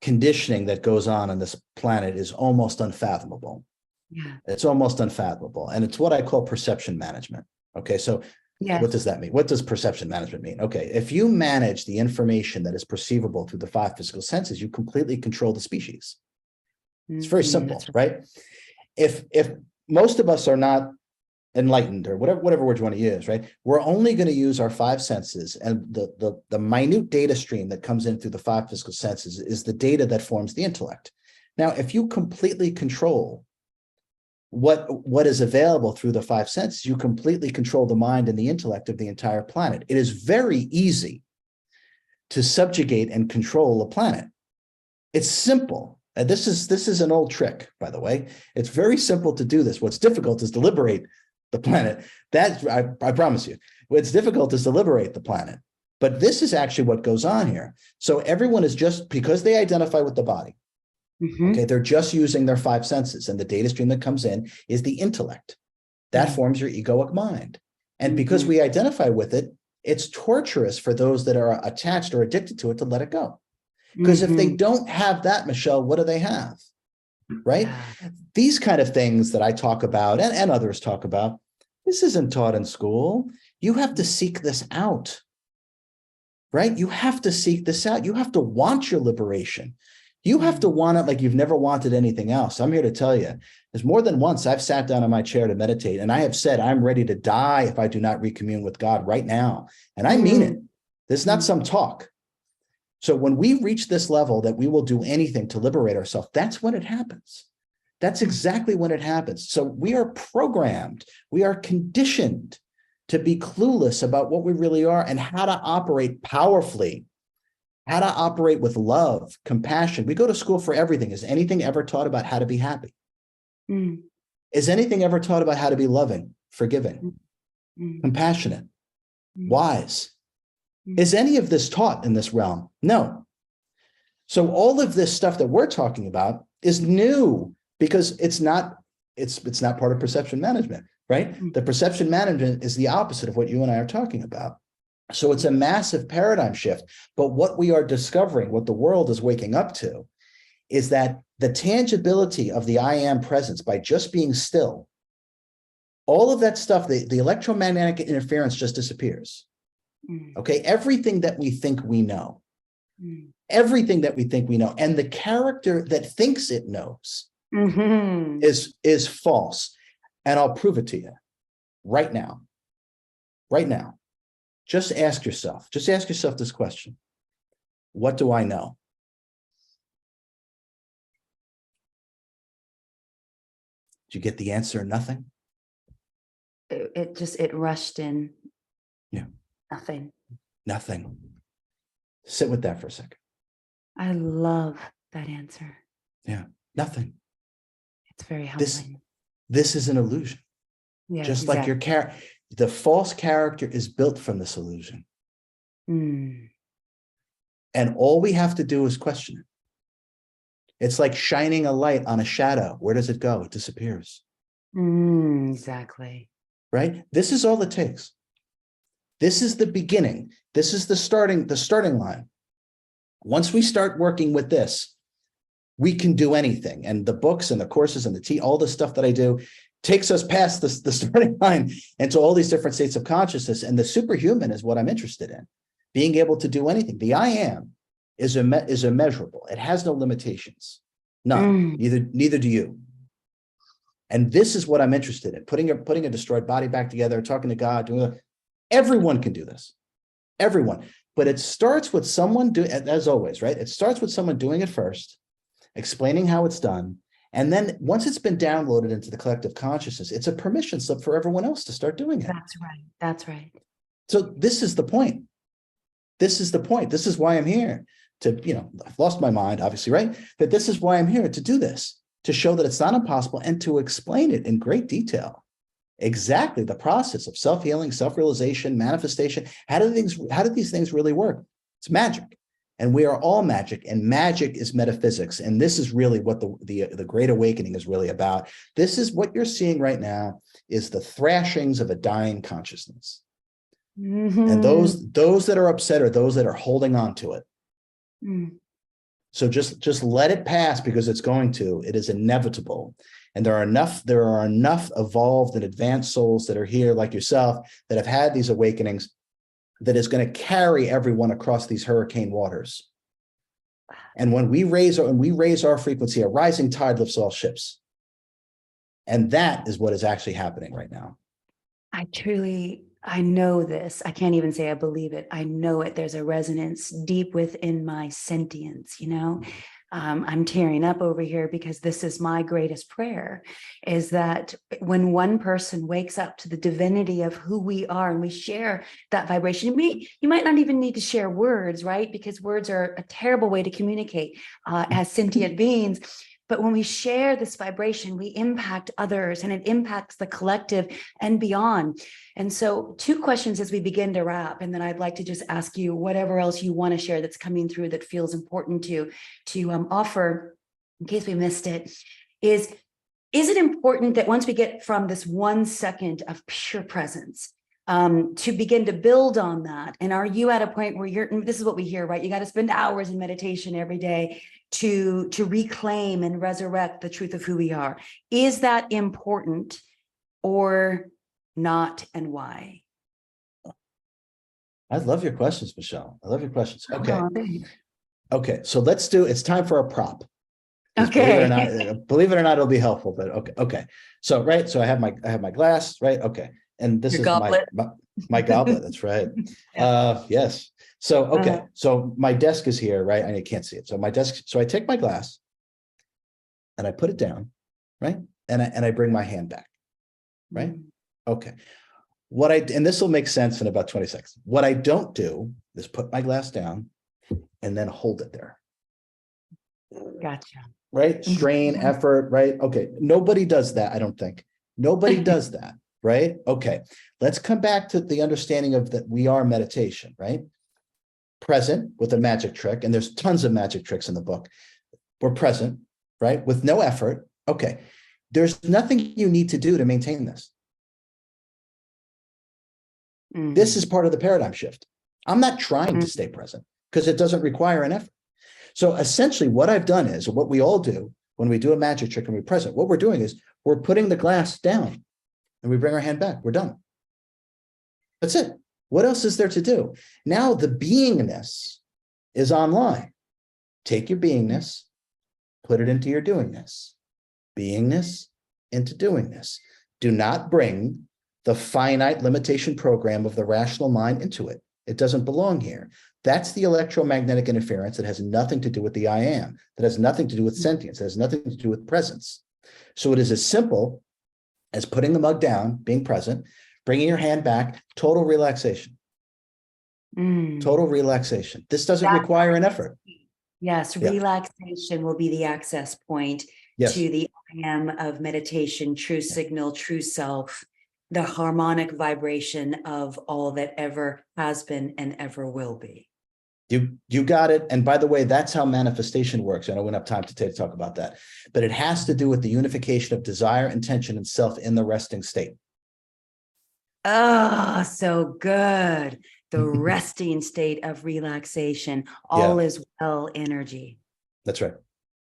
conditioning that goes on this planet is almost unfathomable. Yeah. It's almost unfathomable. And it's what I call perception management. Okay. So what does Yes. that mean? What does perception management mean? Okay. If you manage the information that is perceivable through the five physical senses, you completely control the species. It's very simple, That's right. right? If most of us are not enlightened, or whatever word you want to use, right? We're only going to use our five senses, and the minute data stream that comes in through the five physical senses is the data that forms the intellect. Now, if you completely control what is available through the five senses, you completely control the mind and the intellect of the entire planet. It is very easy to subjugate and control a planet. It's simple. And this is an old trick, by the way. It's very simple to do this. What's difficult is to liberate the planet. That I promise you. What's difficult is to liberate the planet. But this is actually what goes on here. So everyone is just, because they identify with the body, okay, they're just using their five senses, and the data stream that comes in is the intellect. That forms your egoic mind. And because we identify with it, it's torturous for those that are attached or addicted to it to let it go. Because if they don't have that, Michelle, what do they have? Right? Yeah. These kind of things that I talk about and others talk about, this isn't taught in school. You have to seek this out. Right? You have to seek this out. You have to want your liberation. You have to want it like you've never wanted anything else. I'm here to tell you, there's more than once I've sat down in my chair to meditate, and I have said, I'm ready to die if I do not recommune with God right now. And I mean it. This is not some talk. So when we reach this level that we will do anything to liberate ourselves, that's when it happens. That's exactly when it happens. So we are programmed, we are conditioned to be clueless about what we really are and how to operate powerfully, how to operate with love, compassion. We go to school for everything. Is anything ever taught about how to be happy? Is anything ever taught about how to be loving, forgiving, compassionate, wise? Is any of this taught in this realm? No. So all of this stuff that we're talking about is new because it's not part of perception management, right? The perception management is the opposite of what you and I are talking about. So it's a massive paradigm shift. But what we are discovering, what the world is waking up to, is that the tangibility of the I am presence by just being still, all of that stuff, the electromagnetic interference just disappears. Okay, everything that we think we know, everything that we think we know, and the character that thinks it knows is false. And I'll prove it to you right now. Right now. Just ask yourself this question. What do I know? Did you get the answer? Nothing? It rushed in. Yeah. Nothing. Sit with that for a second. I love that answer. Yeah. Nothing. It's very humbling. This is an illusion. Yeah, just like your character. The false character is built from this illusion. And all we have to do is question it. It's like shining a light on a shadow. Where does it go? It disappears. Exactly. Right? This is all it takes. This is the beginning. This is the starting line. Once we start working with this, we can do anything. And the books and the courses and all the stuff that I do takes us past the starting line into all these different states of consciousness. And the superhuman is what I'm interested in. Being able to do anything. The I am is immeasurable. It has no limitations. None. Neither do you. And this is what I'm interested in. Putting a destroyed body back together, talking to God, everyone can do this. Everyone. But it starts with someone doing, as always, right? It starts with someone doing it first, explaining how it's done. And then once it's been downloaded into the collective consciousness, it's a permission slip for everyone else to start doing it. That's right. So this is the point. This is the point. This is why I'm here to, I've lost my mind, obviously, right? But this is why I'm here to do this, to show that it's not impossible and to explain it in great detail. Exactly the process of self-healing, self-realization, manifestation. How do these things really work? It's magic. And we are all magic, and magic is metaphysics. And this is really what the Great Awakening is really about. This is what you're seeing right now is the thrashings of a dying consciousness. And those that are upset are those that are holding on to it. So just let it pass because it's going to. It is inevitable. And there are enough evolved and advanced souls that are here, like yourself, that have had these awakenings, that is going to carry everyone across these hurricane waters. And when we raise our frequency, a rising tide lifts all ships. And that is what is actually happening right now. I know this. I can't even say I believe it. I know it. There's a resonance deep within my sentience, I'm tearing up over here because this is my greatest prayer, is that when one person wakes up to the divinity of who we are and we share that vibration, you might not even need to share words, right? Because words are a terrible way to communicate as sentient beings. But when we share this vibration, we impact others and it impacts the collective and beyond. And so 2 questions as we begin to wrap, and then I'd like to just ask you whatever else you want to share that's coming through that feels important to offer in case we missed it. Is it important that once we get from this 1 second of pure presence, to begin to build on that? And are you at a point where this is what we hear, right? You got to spend hours in meditation every day to reclaim and resurrect the truth of who we are. Is that important or not, and why? I love your questions, Michelle. I love your questions. Okay. Oh, thanks. Okay. So it's time for a prop. Okay. Believe it or not, it'll be helpful, but okay. Okay. So, right. So I have my glass, right? Okay. And this Your is goblet. my goblet. That's right. Yeah. Yes. So, okay. So my desk is here, right? And you can't see it. So my desk, so I take my glass and I put it down, right? And I bring my hand back, right? Okay. And this will make sense in about 20 seconds. What I don't do is put my glass down and then hold it there. Gotcha. Right? Strain, effort, right? Okay. Nobody does that, I don't think. Nobody does that, right? Okay. Let's come back to the understanding of that we are meditation, right? Present with a magic trick, and there's tons of magic tricks in the book. We're present, right? With no effort. Okay. There's nothing you need to do to maintain this. This is part of the paradigm shift. I'm not trying to stay present because it doesn't require an effort. So essentially what I've done is, what we all do when we do a magic trick and we're present, what we're doing is we're putting the glass down and we bring our hand back. We're done. That's it. What else is there to do? Now the beingness is online. Take your beingness, put it into your doingness. Beingness into doingness. Do not bring the finite limitation program of the rational mind into it. It doesn't belong here. That's the electromagnetic interference that has nothing to do with the I am, that has nothing to do with sentience, that has nothing to do with presence. So it is as simple as putting the mug down, being present, bringing your hand back, total relaxation. Total relaxation. This doesn't require an effort. Yes, relaxation will be the access point to the I am of meditation, true signal, true self, the harmonic vibration of all that ever has been and ever will be. You got it. And by the way, that's how manifestation works. I know we don't have time to talk about that, but it has to do with the unification of desire, intention, and self in the resting state. Oh, so good. The resting state of relaxation, all is well energy. That's right.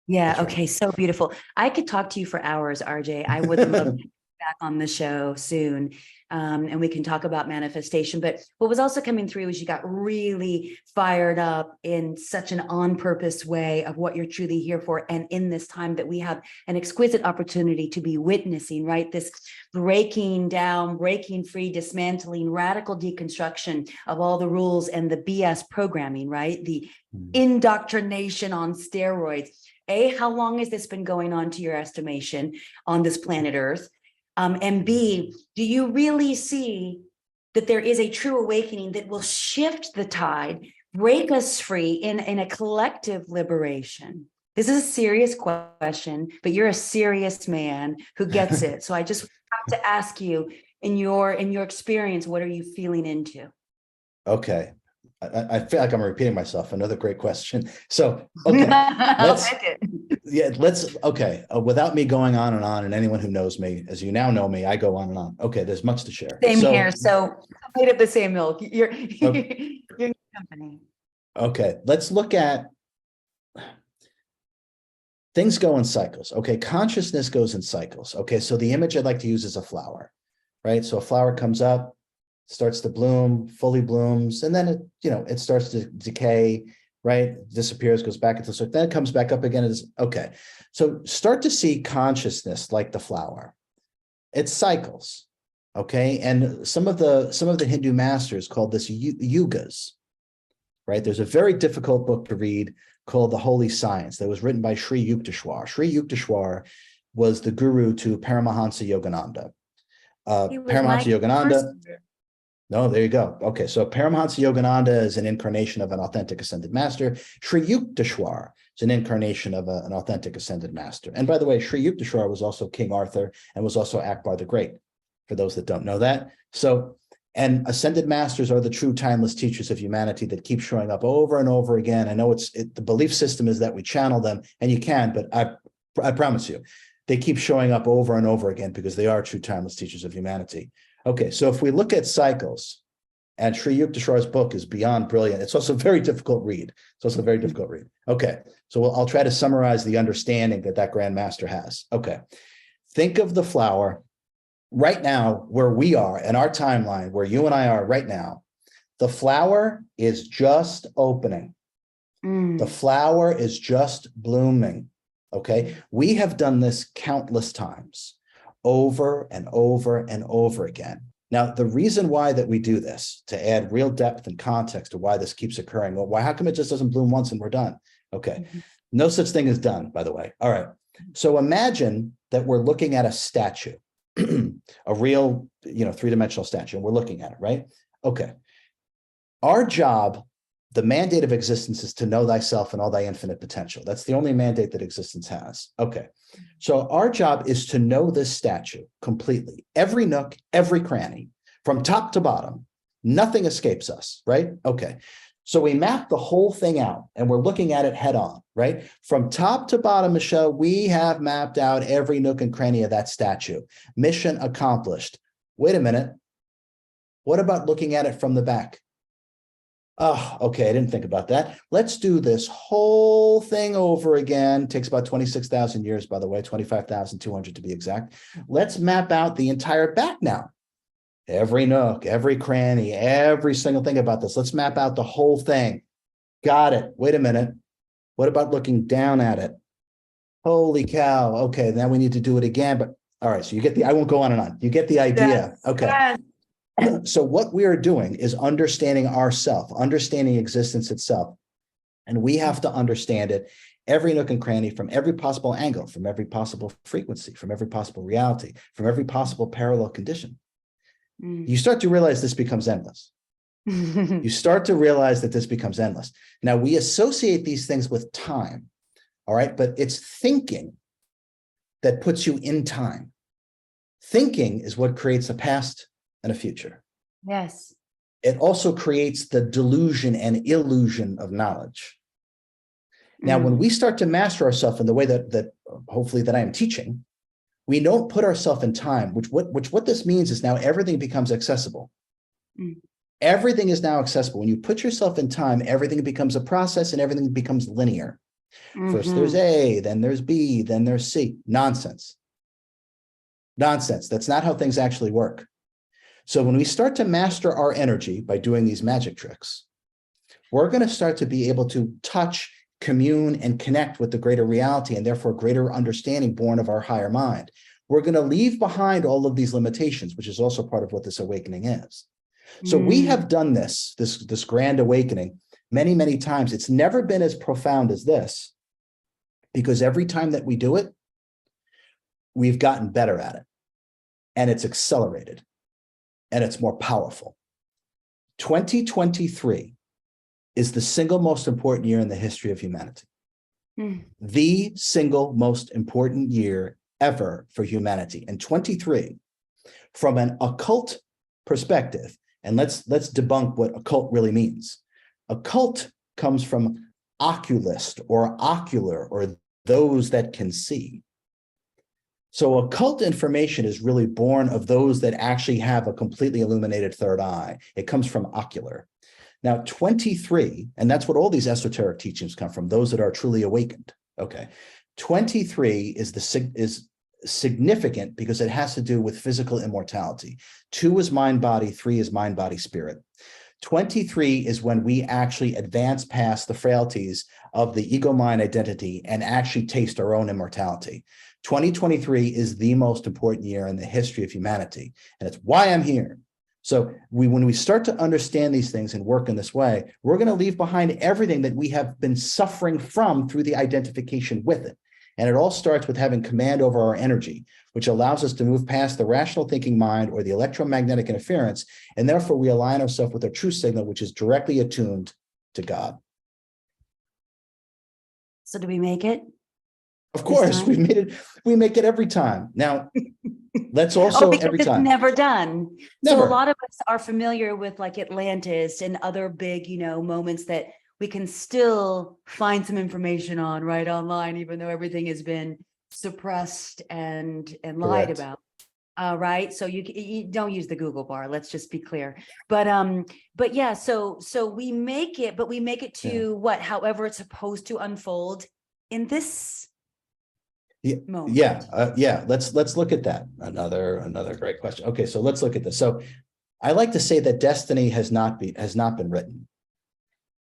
Yeah. That's Okay. right. So beautiful. I could talk to you for hours, RJ. I would love to be back on the show soon. And we can talk about manifestation. But what was also coming through is you got really fired up in such an on-purpose way of what you're truly here for. And in this time that we have an exquisite opportunity to be witnessing, right? This breaking down, breaking free, dismantling, radical deconstruction of all the rules and the BS programming, right? The indoctrination on steroids. How long has this been going on to your estimation on this planet Earth? And B, do you really see that there is a true awakening that will shift the tide, break us free in a collective liberation? This is a serious question, but you're a serious man who gets it. So I just have to ask you, in your experience, what are you feeling into? Okay. I feel like I'm repeating myself. Another great question. So, okay, okay. Without me going on, and anyone who knows me, as you now know me, I go on and on. Okay, there's much to share. Same here. So made of the same milk. You're company. Okay, let's look at things go in cycles. Okay, consciousness goes in cycles. Okay, so the image I'd like to use is a flower, right? So a flower comes up, starts to bloom, fully blooms, and then it starts to decay, right? Disappears, goes back into the then it comes back up again. Okay. So start to see consciousness like the flower. It cycles. Okay. And some of the Hindu masters called this yugas, right? There's a very difficult book to read called The Holy Science that was written by Sri Yukteswar. Sri Yukteswar was the guru to Paramahansa Yogananda. Paramahansa Yogananda. No, there you go. Okay, so Paramahansa Yogananda is an incarnation of an authentic ascended master. Sri Yukteswar is an incarnation of an authentic ascended master. And by the way, Sri Yukteswar was also King Arthur and was also Akbar the Great, for those that don't know that. So, and ascended masters are the true timeless teachers of humanity that keep showing up over and over again. I know the belief system is that we channel them, and you can, but I promise you, they keep showing up over and over again because they are true timeless teachers of humanity. Okay, so if we look at cycles, and Sri Yukteswar's book is beyond brilliant. It's also a very difficult read. Okay, so I'll try to summarize the understanding that Grand Master has. Okay, think of the flower right now where we are in our timeline, where you and I are right now. The flower is just opening. The flower is just blooming. Okay, we have done this countless times, over and over and over again. Now, the reason why that we do this, to add real depth and context to why this keeps occurring, well, how come it just doesn't bloom once and we're done? Okay, no such thing as done, by the way. All right, so imagine that we're looking at a statue, a real, three-dimensional statue, and we're looking at it, right? Okay, our job, the mandate of existence, is to know thyself and all thy infinite potential. That's the only mandate that existence has. Okay, so our job is to know this statue completely, every nook, every cranny, from top to bottom. Nothing escapes us, right? Okay, so we map the whole thing out and we're looking at it head on, right? From top to bottom, Michelle, we have mapped out every nook and cranny of that statue. Mission accomplished. Wait a minute. What about looking at it from the back? Oh, okay, I didn't think about that. Let's do this whole thing over again. Takes about 26,000 years, by the way, 25,200 to be exact. Let's map out the entire back now. Every nook, every cranny, every single thing about this. Let's map out the whole thing. Got it. Wait a minute. What about looking down at it? Holy cow. Okay, now we need to do it again. But all right, so you get I won't go on and on. You get the idea. Yes, okay. yes. So what we are doing is understanding ourself, understanding existence itself. And we have to understand it every nook and cranny, from every possible angle, from every possible frequency, from every possible reality, from every possible parallel condition. You start to realize this becomes endless. You start to realize that this becomes endless. Now, we associate these things with time, all right? But it's thinking that puts you in time. Thinking is what creates a past and a future. Yes. It also creates the delusion and illusion of knowledge. Now, when we start to master ourselves in the way that hopefully that I am teaching, we don't put ourselves in time, which what this means is now everything becomes accessible. Everything is now accessible. When you put yourself in time, everything becomes a process and everything becomes linear. First there's A, then there's B, then there's C. Nonsense. Nonsense. That's not how things actually work. So when we start to master our energy by doing these magic tricks, we're going to start to be able to touch, commune, and connect with the greater reality, and therefore greater understanding born of our higher mind. We're going to leave behind all of these limitations, which is also part of what this awakening is. So we have done this grand awakening many, many times. It's never been as profound as this, because every time that we do it, we've gotten better at it, and it's accelerated, and it's more powerful. 2023 is the single most important year in the history of humanity. The single most important year ever for humanity. And 23, from an occult perspective, and let's debunk what occult really means. Occult comes from oculist or ocular, or those that can see. So occult information is really born of those that actually have a completely illuminated third eye. It comes from ocular. Now, 23, and that's what all these esoteric teachings come from, those that are truly awakened. Okay. 23 is significant because it has to do with physical immortality. 2 is mind, body, 3 is mind, body, spirit. 23 is when we actually advance past the frailties of the ego mind identity and actually taste our own immortality. 2023 is the most important year in the history of humanity, and it's why I'm here. So when we start to understand these things and work in this way, we're going to leave behind everything that we have been suffering from through the identification with it. And it all starts with having command over our energy, which allows us to move past the rational thinking mind or the electromagnetic interference, and therefore we align ourselves with our true signal, which is directly attuned to God. So do we make it? Of course, we made it. We make it every time. Now, let's Oh, also because every it's time. never done. So a Never. lot of us are familiar with like Atlantis and other big, moments that we can still find some information on right online, even though everything has been suppressed and lied Correct. about. Right. So you don't use the Google bar. Let's just be clear. But yeah, so we make it, but we make it to what, however it's supposed to unfold in this moment. Yeah. Let's look at that. Another great question. Okay, so let's look at this. So I like to say that destiny has not been written.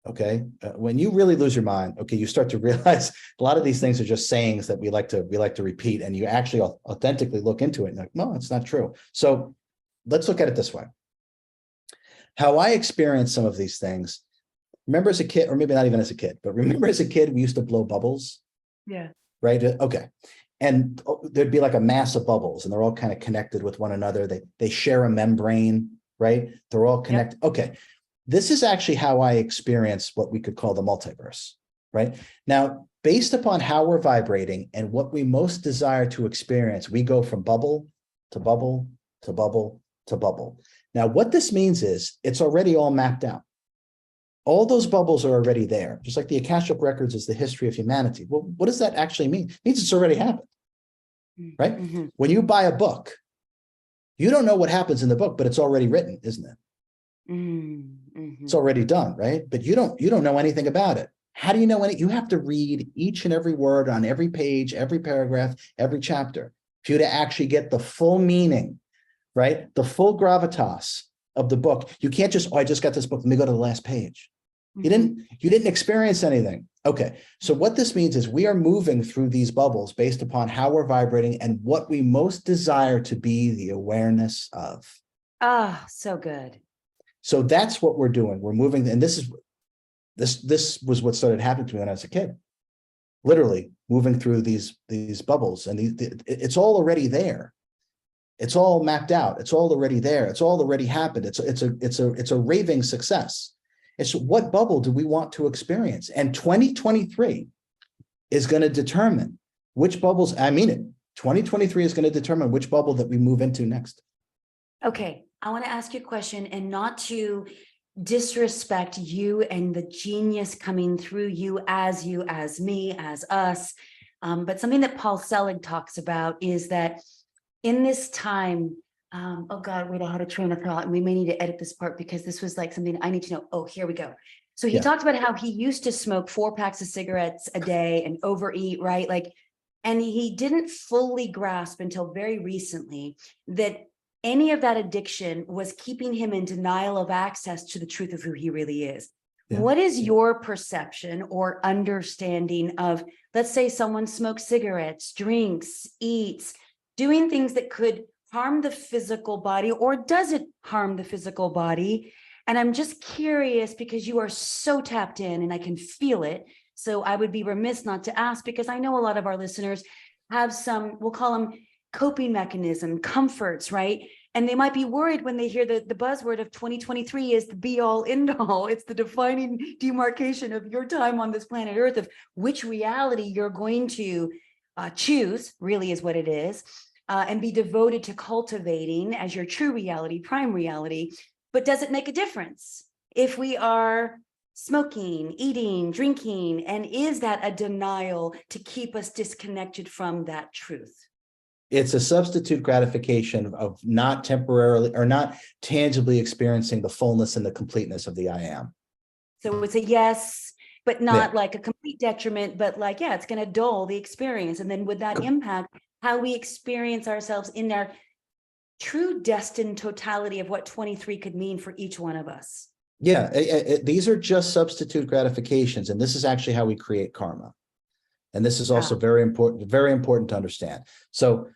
Okay, when you really lose your mind, okay, you start to realize a lot of these things are just sayings that we like to repeat, and you actually authentically look into it and like, no, it's not true. So let's look at it this way. How I experienced some of these things, remember as a kid, or maybe not even as a kid, but remember as a kid, we used to blow bubbles. Yeah. Right. Okay. And there'd be like a mass of bubbles, and they're all kind of connected with one another. They share a membrane, right? They're all connected. Yep. Okay. This is actually how I experience what we could call the multiverse, right? Now, based upon how we're vibrating and what we most desire to experience, we go from bubble to bubble to bubble to bubble. Now, what this means is it's already all mapped out. All those bubbles are already there, just like the Akashic Records is the history of humanity. Well, what does that actually mean? It means it's already happened, right? Mm-hmm. When you buy a book, you don't know what happens in the book, but it's already written, isn't it? Mm-hmm. It's already done, right? But you don't know anything about it. How do you know you have to read each and every word on every page, every paragraph, every chapter for you to actually get the full meaning, right? The full gravitas of the book. You can't just, I just got this book, let me go to the last page. Mm-hmm. You didn't experience anything. Okay. So what this means is we are moving through these bubbles based upon how we're vibrating and what we most desire to be the awareness of. Ah, so good. So that's what we're doing. We're moving, and this was what started happening to me when I was a kid. Literally moving through these bubbles, and it's all already there. It's all mapped out. It's all already there. It's all already happened. It's a raving success. It's what bubble do we want to experience? And 2023 is going to determine which bubbles. I mean it. 2023 is going to determine which bubble that we move into next. Okay. I want to ask you a question, and not to disrespect you and the genius coming through you, as me, as us. But something that Paul Selig talks about is that in this time, oh God, wait, I had a train of thought, and we may need to edit this part because this was like something I need to know. Oh, here we go. So he talked about how he used to smoke 4 packs of cigarettes a day and overeat, right? And he didn't fully grasp until very recently that any of that addiction was keeping him in denial of access to the truth of who he really is. Yeah. What is your perception or understanding of, let's say someone smokes cigarettes, drinks, eats, doing things that could harm the physical body, or does it harm the physical body? And I'm just curious because you are so tapped in and I can feel it. So I would be remiss not to ask, because I know a lot of our listeners have some, we'll call them coping mechanism, comforts, right? And they might be worried when they hear the buzzword of 2023 is the be all end all. It's the defining demarcation of your time on this planet Earth, of which reality you're going to choose, really is what it is, and be devoted to cultivating as your true reality, prime reality. But does it make a difference if we are smoking, eating, drinking? And is that a denial to keep us disconnected from that truth? It's a substitute gratification of not temporarily or not tangibly experiencing the fullness and the completeness of the I am. So it's a yes, but not like a complete detriment, but like, yeah, it's going to dull the experience. And then would that impact how we experience ourselves in our true destined totality of what 23 could mean for each one of us? Yeah, these are just substitute gratifications, and this is actually how we create karma. And this is also very important to understand. So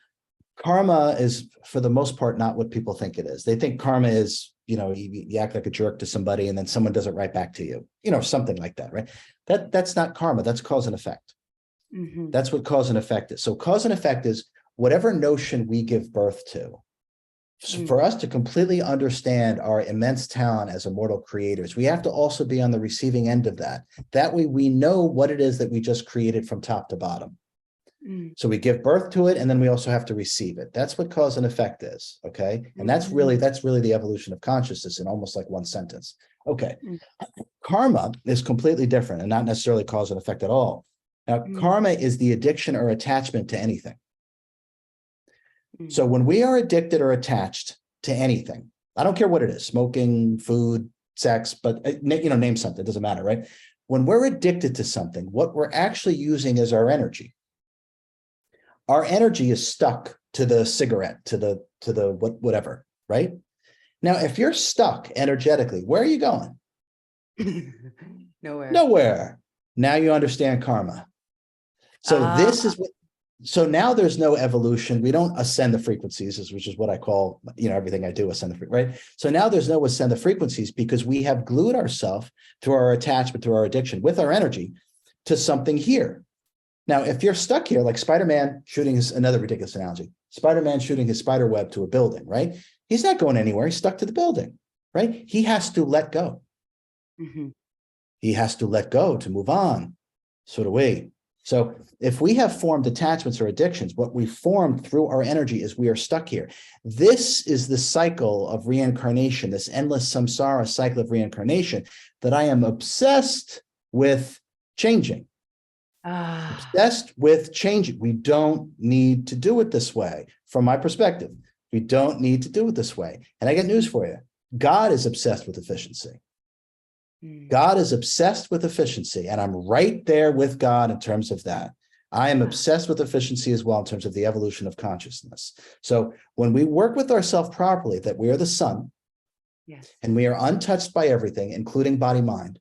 karma is, for the most part, not what people think it is. They think karma is, you act like a jerk to somebody and then someone does it right back to you, something like that, right? That's not karma. That's cause and effect. Mm-hmm. That's what cause and effect is. So cause and effect is whatever notion we give birth to. So for us to completely understand our immense talent as immortal creators, we have to also be on the receiving end of that. That way we know what it is that we just created from top to bottom. So we give birth to it, and then we also have to receive it. That's what cause and effect is, okay? And that's really the evolution of consciousness in almost like one sentence. Okay. Karma is completely different and not necessarily cause and effect at all. Now, karma is the addiction or attachment to anything. So when we are addicted or attached to anything, I don't care what it is, smoking, food, sex, but name something, it doesn't matter, right? When we're addicted to something, what we're actually using is our energy. Our energy is stuck to the cigarette, to the whatever, right? Now, if you're stuck energetically, where are you going? Nowhere. Nowhere. Now you understand karma. So this is what. So now there's no evolution. We don't ascend the frequencies, which is what I call, everything I do ascend the frequencies, right? So now there's no ascend the frequencies because we have glued ourselves through our attachment, through our addiction, with our energy to something here. Now, if you're stuck here, like Spider-Man shooting another ridiculous analogy, Spider-Man shooting his spider web to a building, right? He's not going anywhere. He's stuck to the building, right? He has to let go. Mm-hmm. He has to let go to move on. So do we. So if we have formed attachments or addictions, what we formed through our energy is we are stuck here. This is the cycle of reincarnation, this endless samsara cycle of reincarnation that I am obsessed with changing. Obsessed with changing. We don't need to do it this way. From my perspective, we don't need to do it this way. And I got news for you. God is obsessed with efficiency. God is obsessed with efficiency, and I'm right there with God in terms of that. I am obsessed with efficiency as well in terms of the evolution of consciousness. So when we work with ourselves properly, that we are the sun, and we are untouched by everything, including body, mind,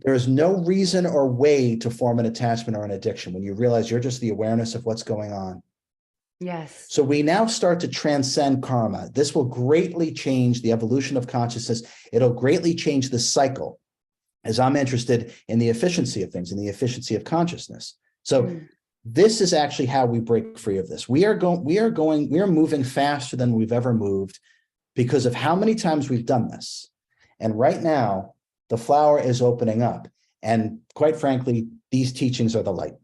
there is no reason or way to form an attachment or an addiction when you realize you're just the awareness of what's going on. Yes. So we now start to transcend karma. This will greatly change the evolution of consciousness. It'll greatly change the cycle, as I'm interested in the efficiency of things, in the efficiency of consciousness. So this is actually how we break free of this. We are moving faster than we've ever moved because of how many times we've done this. And right now, the flower is opening up. And quite frankly, these teachings are the light.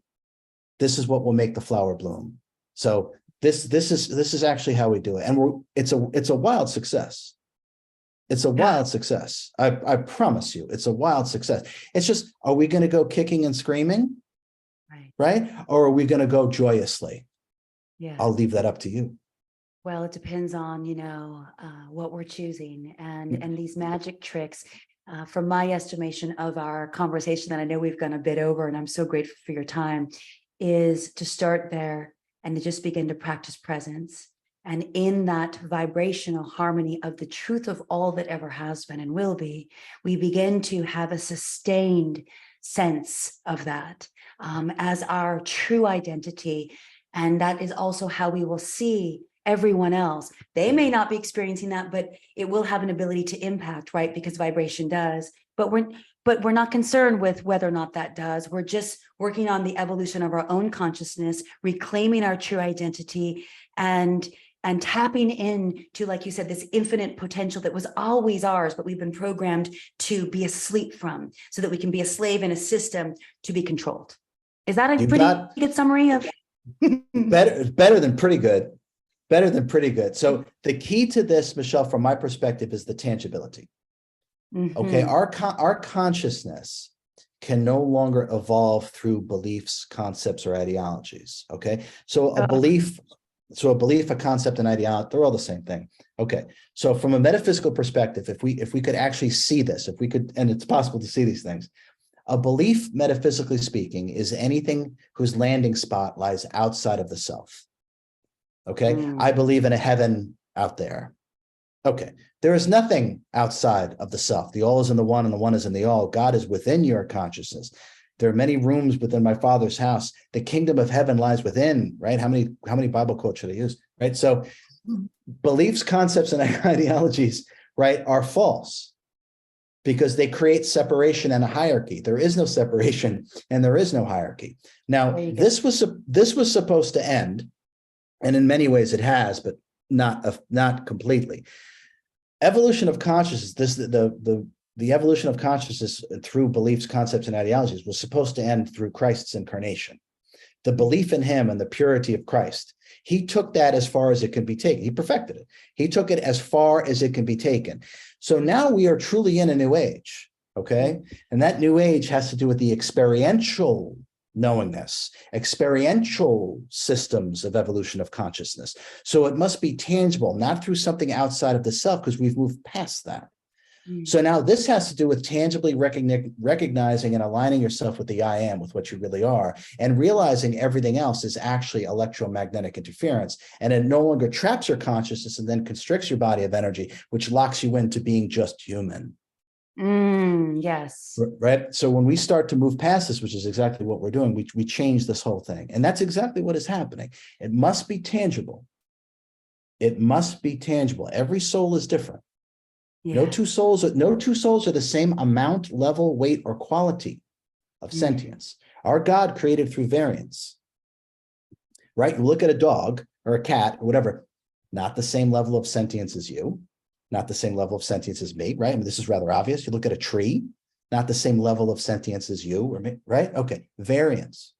This is what will make the flower bloom. So this is actually how we do it. And it's a wild success. It's a wild success. I promise you, it's a wild success. It's just, are we going to go kicking and screaming? Right? Or are we going to go joyously? Yeah. I'll leave that up to you. Well, it depends on, what we're choosing and these magic tricks. From my estimation of our conversation that I know we've gone a bit over, and I'm so grateful for your time, is to start there and to just begin to practice presence. And in that vibrational harmony of the truth of all that ever has been and will be, we begin to have a sustained sense of that as our true identity. And that is also how we will see everyone else. They may not be experiencing that, but it will have an ability to impact, right? Because vibration does. But we're not concerned with whether or not that does. We're just working on the evolution of our own consciousness, reclaiming our true identity, and tapping into, like you said, this infinite potential that was always ours, but we've been programmed to be asleep from, so that we can be a slave in a system to be controlled. Is that a pretty good summary of? Better than pretty good. Better than pretty good. So the key to this, Michelle, from my perspective, is the tangibility. Okay, our consciousness can no longer evolve through beliefs, concepts, or ideologies. Okay, so a belief, a concept, and ideology, they're all the same thing. Okay, so from a metaphysical perspective, if we could actually see this, if we could, and it's possible to see these things, A belief, metaphysically speaking, is anything whose landing spot lies outside of the self. Okay, I believe in a heaven out there. Okay, there is nothing outside of the self. The all is in the one and the one is in the all. God is within your consciousness. There are many rooms within my Father's house. The kingdom of heaven lies within, right? How many Bible quotes should I use? Right. So beliefs, concepts, and ideologies, right, are false because they create separation and a hierarchy. There is no separation and there is no hierarchy. Now, this was supposed to end, and in many ways it has, but not completely. Evolution of consciousness, the evolution of consciousness through beliefs, concepts, and ideologies was supposed to end through Christ's incarnation. The belief in him and the purity of Christ, he took that as far as it could be taken. He perfected it. He took it as far as it can be taken. So now we are truly in a new age, okay? And that new age has to do with the experiential knowingness, experiential systems of evolution of consciousness. So it must be tangible, not through something outside of the self, because we've moved past that. So now this has to do with tangibly recognizing and aligning yourself with the I am, with what you really are, and realizing everything else is actually electromagnetic interference. And it no longer traps your consciousness and then constricts your body of energy, which locks you into being just human. Yes. Right. So when we start to move past this, which is exactly what we're doing, we change this whole thing. And that's exactly what is happening. It must be tangible. It must be tangible. Every soul is different. Yeah. No two souls are the same amount, level, weight, or quality of sentience. Our God created through variance. Right? You look at a dog or a cat or whatever, not the same level of sentience as you, not the same level of sentience as me, right? I mean, this is rather obvious. You look at a tree, not the same level of sentience as you or me, right? Okay, variance.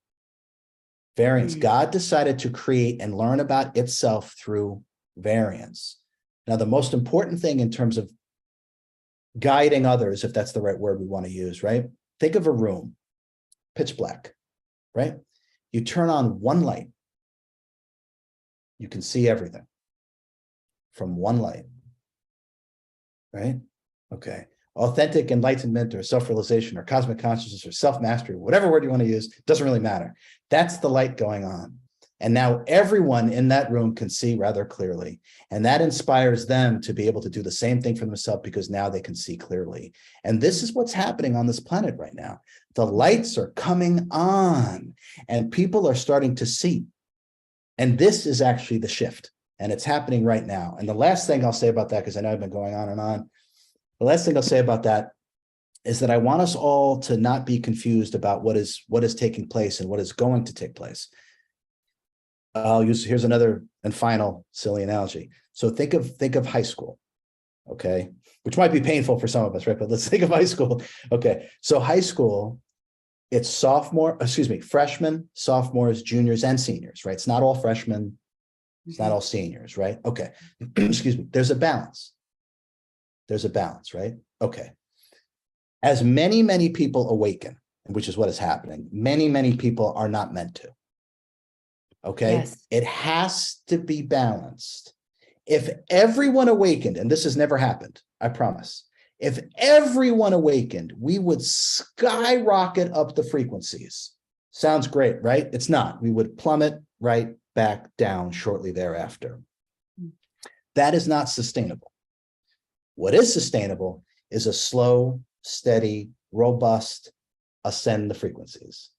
God decided to create and learn about itself through variance. Now, the most important thing in terms of guiding others, if that's the right word we want to use, right? Think of a room, pitch black, right? You turn on one light, you can see everything from one light, right? Okay. Authentic enlightenment or self-realization or cosmic consciousness or self-mastery, whatever word you want to use, doesn't really matter. That's the light going on. And now everyone in that room can see rather clearly. And that inspires them to be able to do the same thing for themselves because now they can see clearly. And this is what's happening on this planet right now. The lights are coming on and people are starting to see. And this is actually the shift. And it's happening right now. And the last thing I'll say about that, because I know I've been going on and on, the last thing I'll say about that is that I want us all to not be confused about what is taking place and what is going to take place. Here's another and final silly analogy. So think of high school, okay, which might be painful for some of us, right? But let's think of high school. Okay, so high school, it's freshmen, sophomores, juniors, and seniors, right? It's not all freshmen, it's not all seniors, right? Okay, excuse me. There's a balance, right? Okay. As many people awaken, which is what is happening, many people are not meant to. Okay, yes. It has to be balanced. If everyone awakened, and this has never happened, I promise. If everyone awakened, we would skyrocket up the frequencies. Sounds great, right? It's not. We would plummet right back down shortly thereafter. That is not sustainable. What is sustainable is a slow, steady, robust ascend the frequencies.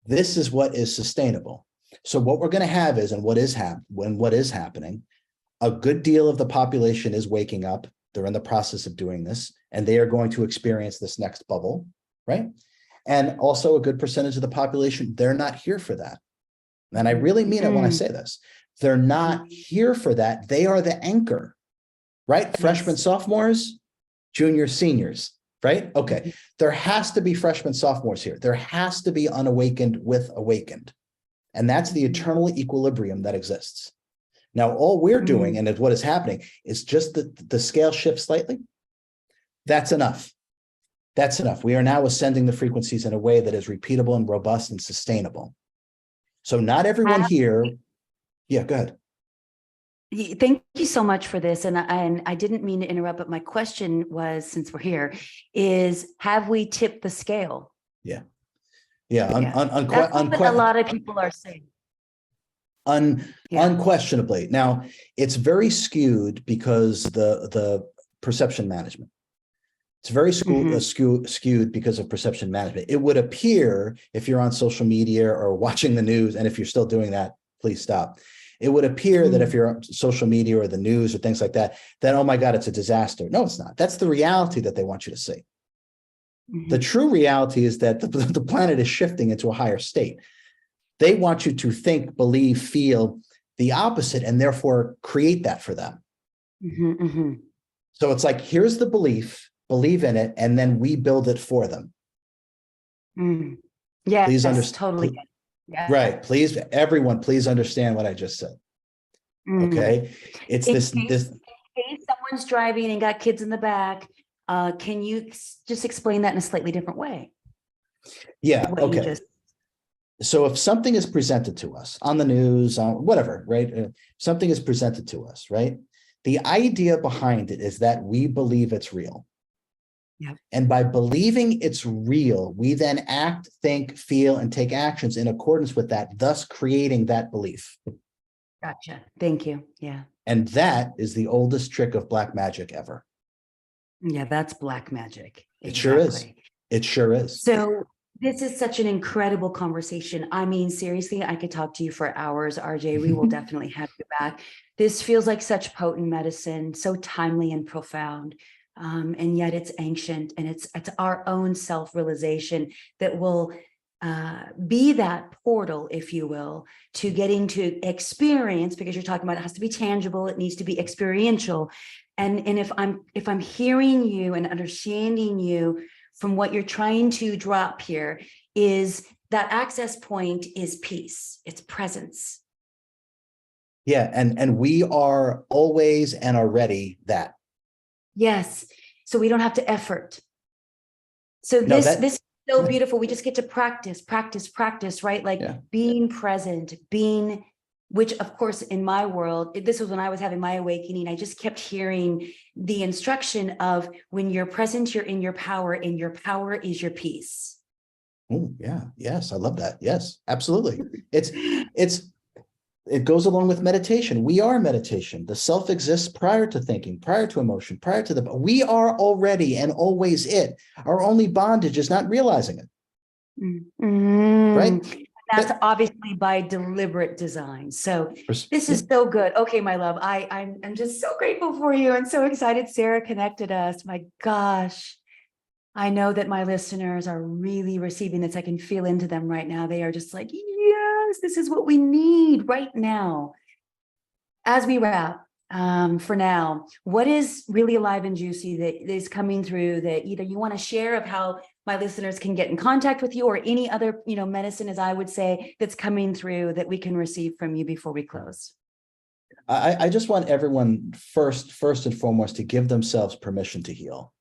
This is what is sustainable. So what we're going to have is, and what is happening, a good deal of the population is waking up. They're in the process of doing this, and they are going to experience this next bubble, right? And also a good percentage of the population, they're not here for that. And I really mean it when I say this. They're not here for that. They are the anchor, right? Yes. Freshmen, sophomores, juniors, seniors, right? Okay. There has to be freshmen, sophomores here. There has to be unawakened with awakened. And that's the eternal equilibrium that exists. Now, all we're doing, and what is happening, is just the scale shifts slightly. That's enough. That's enough. We are now ascending the frequencies in a way that is repeatable and robust and sustainable. So not everyone here. Yeah, go ahead. Thank you so much for this. And I didn't mean to interrupt, but my question was, since we're here, is have we tipped the scale? Yeah. Yeah. Yeah. That's what a lot of people are saying. Yeah. Unquestionably. Now, it's very skewed because the perception management. It's very skewed because of perception management. It would appear, if you're on social media or watching the news, and if you're still doing that, please stop. It would appear that if you're on social media or the news or things like that, then, oh my God, it's a disaster. No, it's not. That's the reality that they want you to see. The true reality is that the planet is shifting into a higher state. They want you to think, believe, feel the opposite, and therefore create that for them. So it's like, here's the belief, believe in it, and then we build it for them. Yeah, please understand. Totally. Yeah. Right. Please, everyone, please understand what I just said. Okay. It's in this. case someone's driving and got kids in the back, can you just explain that in a slightly different way? Yeah. Okay. So if something is presented to us on the news, on whatever, right? Something is presented to us, right? The idea behind it is that we believe it's real. Yep. And by believing it's real, we then act, think, feel, and take actions in accordance with that, thus creating that belief. Gotcha. Thank you. Yeah. And that is the oldest trick of black magic ever. Yeah, that's black magic. It sure is. It sure is. So this is such an incredible conversation. I mean, seriously, I could talk to you for hours, RJ. We will definitely have you back. This feels like such potent medicine, so timely and profound. And yet it's ancient, and it's our own self-realization that will be that portal, if you will, to getting to experience, because you're talking about it has to be tangible, it needs to be experiential. And if I'm hearing you and understanding you from what you're trying to drop here, is that access point is peace, it's presence. Yeah, and we are always and already that. Yes. So we don't have to effort. So this is so beautiful. We just get to practice, right? Like being present, which of course in my world, this was when I was having my awakening, I just kept hearing the instruction of when you're present, you're in your power, and your power is your peace. Oh yeah. Yes. I love that. Yes, absolutely. It goes along with meditation. We are meditation. The self exists prior to thinking, prior to emotion, prior to we are already and always it. Our only bondage is not realizing it. Right? That's obviously by deliberate design. So this is so good. Okay, my love, I'm just so grateful for you and so excited Sarah connected us. My gosh. I know that my listeners are really receiving this. I can feel into them right now. They are just like, yes, this is what we need right now. As we wrap, for now, what is really alive and juicy that is coming through that either you want to share of how my listeners can get in contact with you, or any other, medicine, as I would say, that's coming through that we can receive from you before we close? I just want everyone first and foremost to give themselves permission to heal.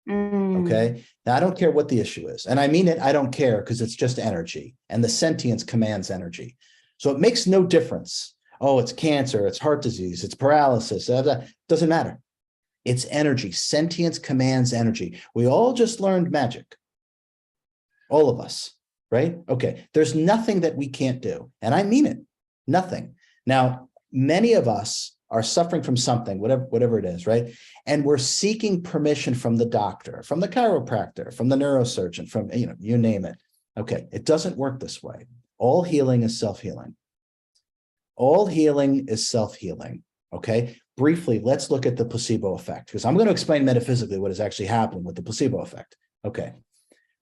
Okay. Now, I don't care what the issue is. And I mean it, I don't care, because it's just energy, and the sentience commands energy. So it makes no difference. Oh, it's cancer, it's heart disease, it's paralysis. Doesn't matter. It's energy. Sentience commands energy. We all just learned magic. All of us, right? Okay. There's nothing that we can't do. And I mean it. Nothing. Now, many of us are suffering from something, whatever it is, right? And we're seeking permission from the doctor, from the chiropractor, from the neurosurgeon, from, you name it. Okay, it doesn't work this way. All healing is self-healing. All healing is self-healing, okay? Briefly, let's look at the placebo effect, because I'm going to explain metaphysically what is actually happening with the placebo effect. Okay,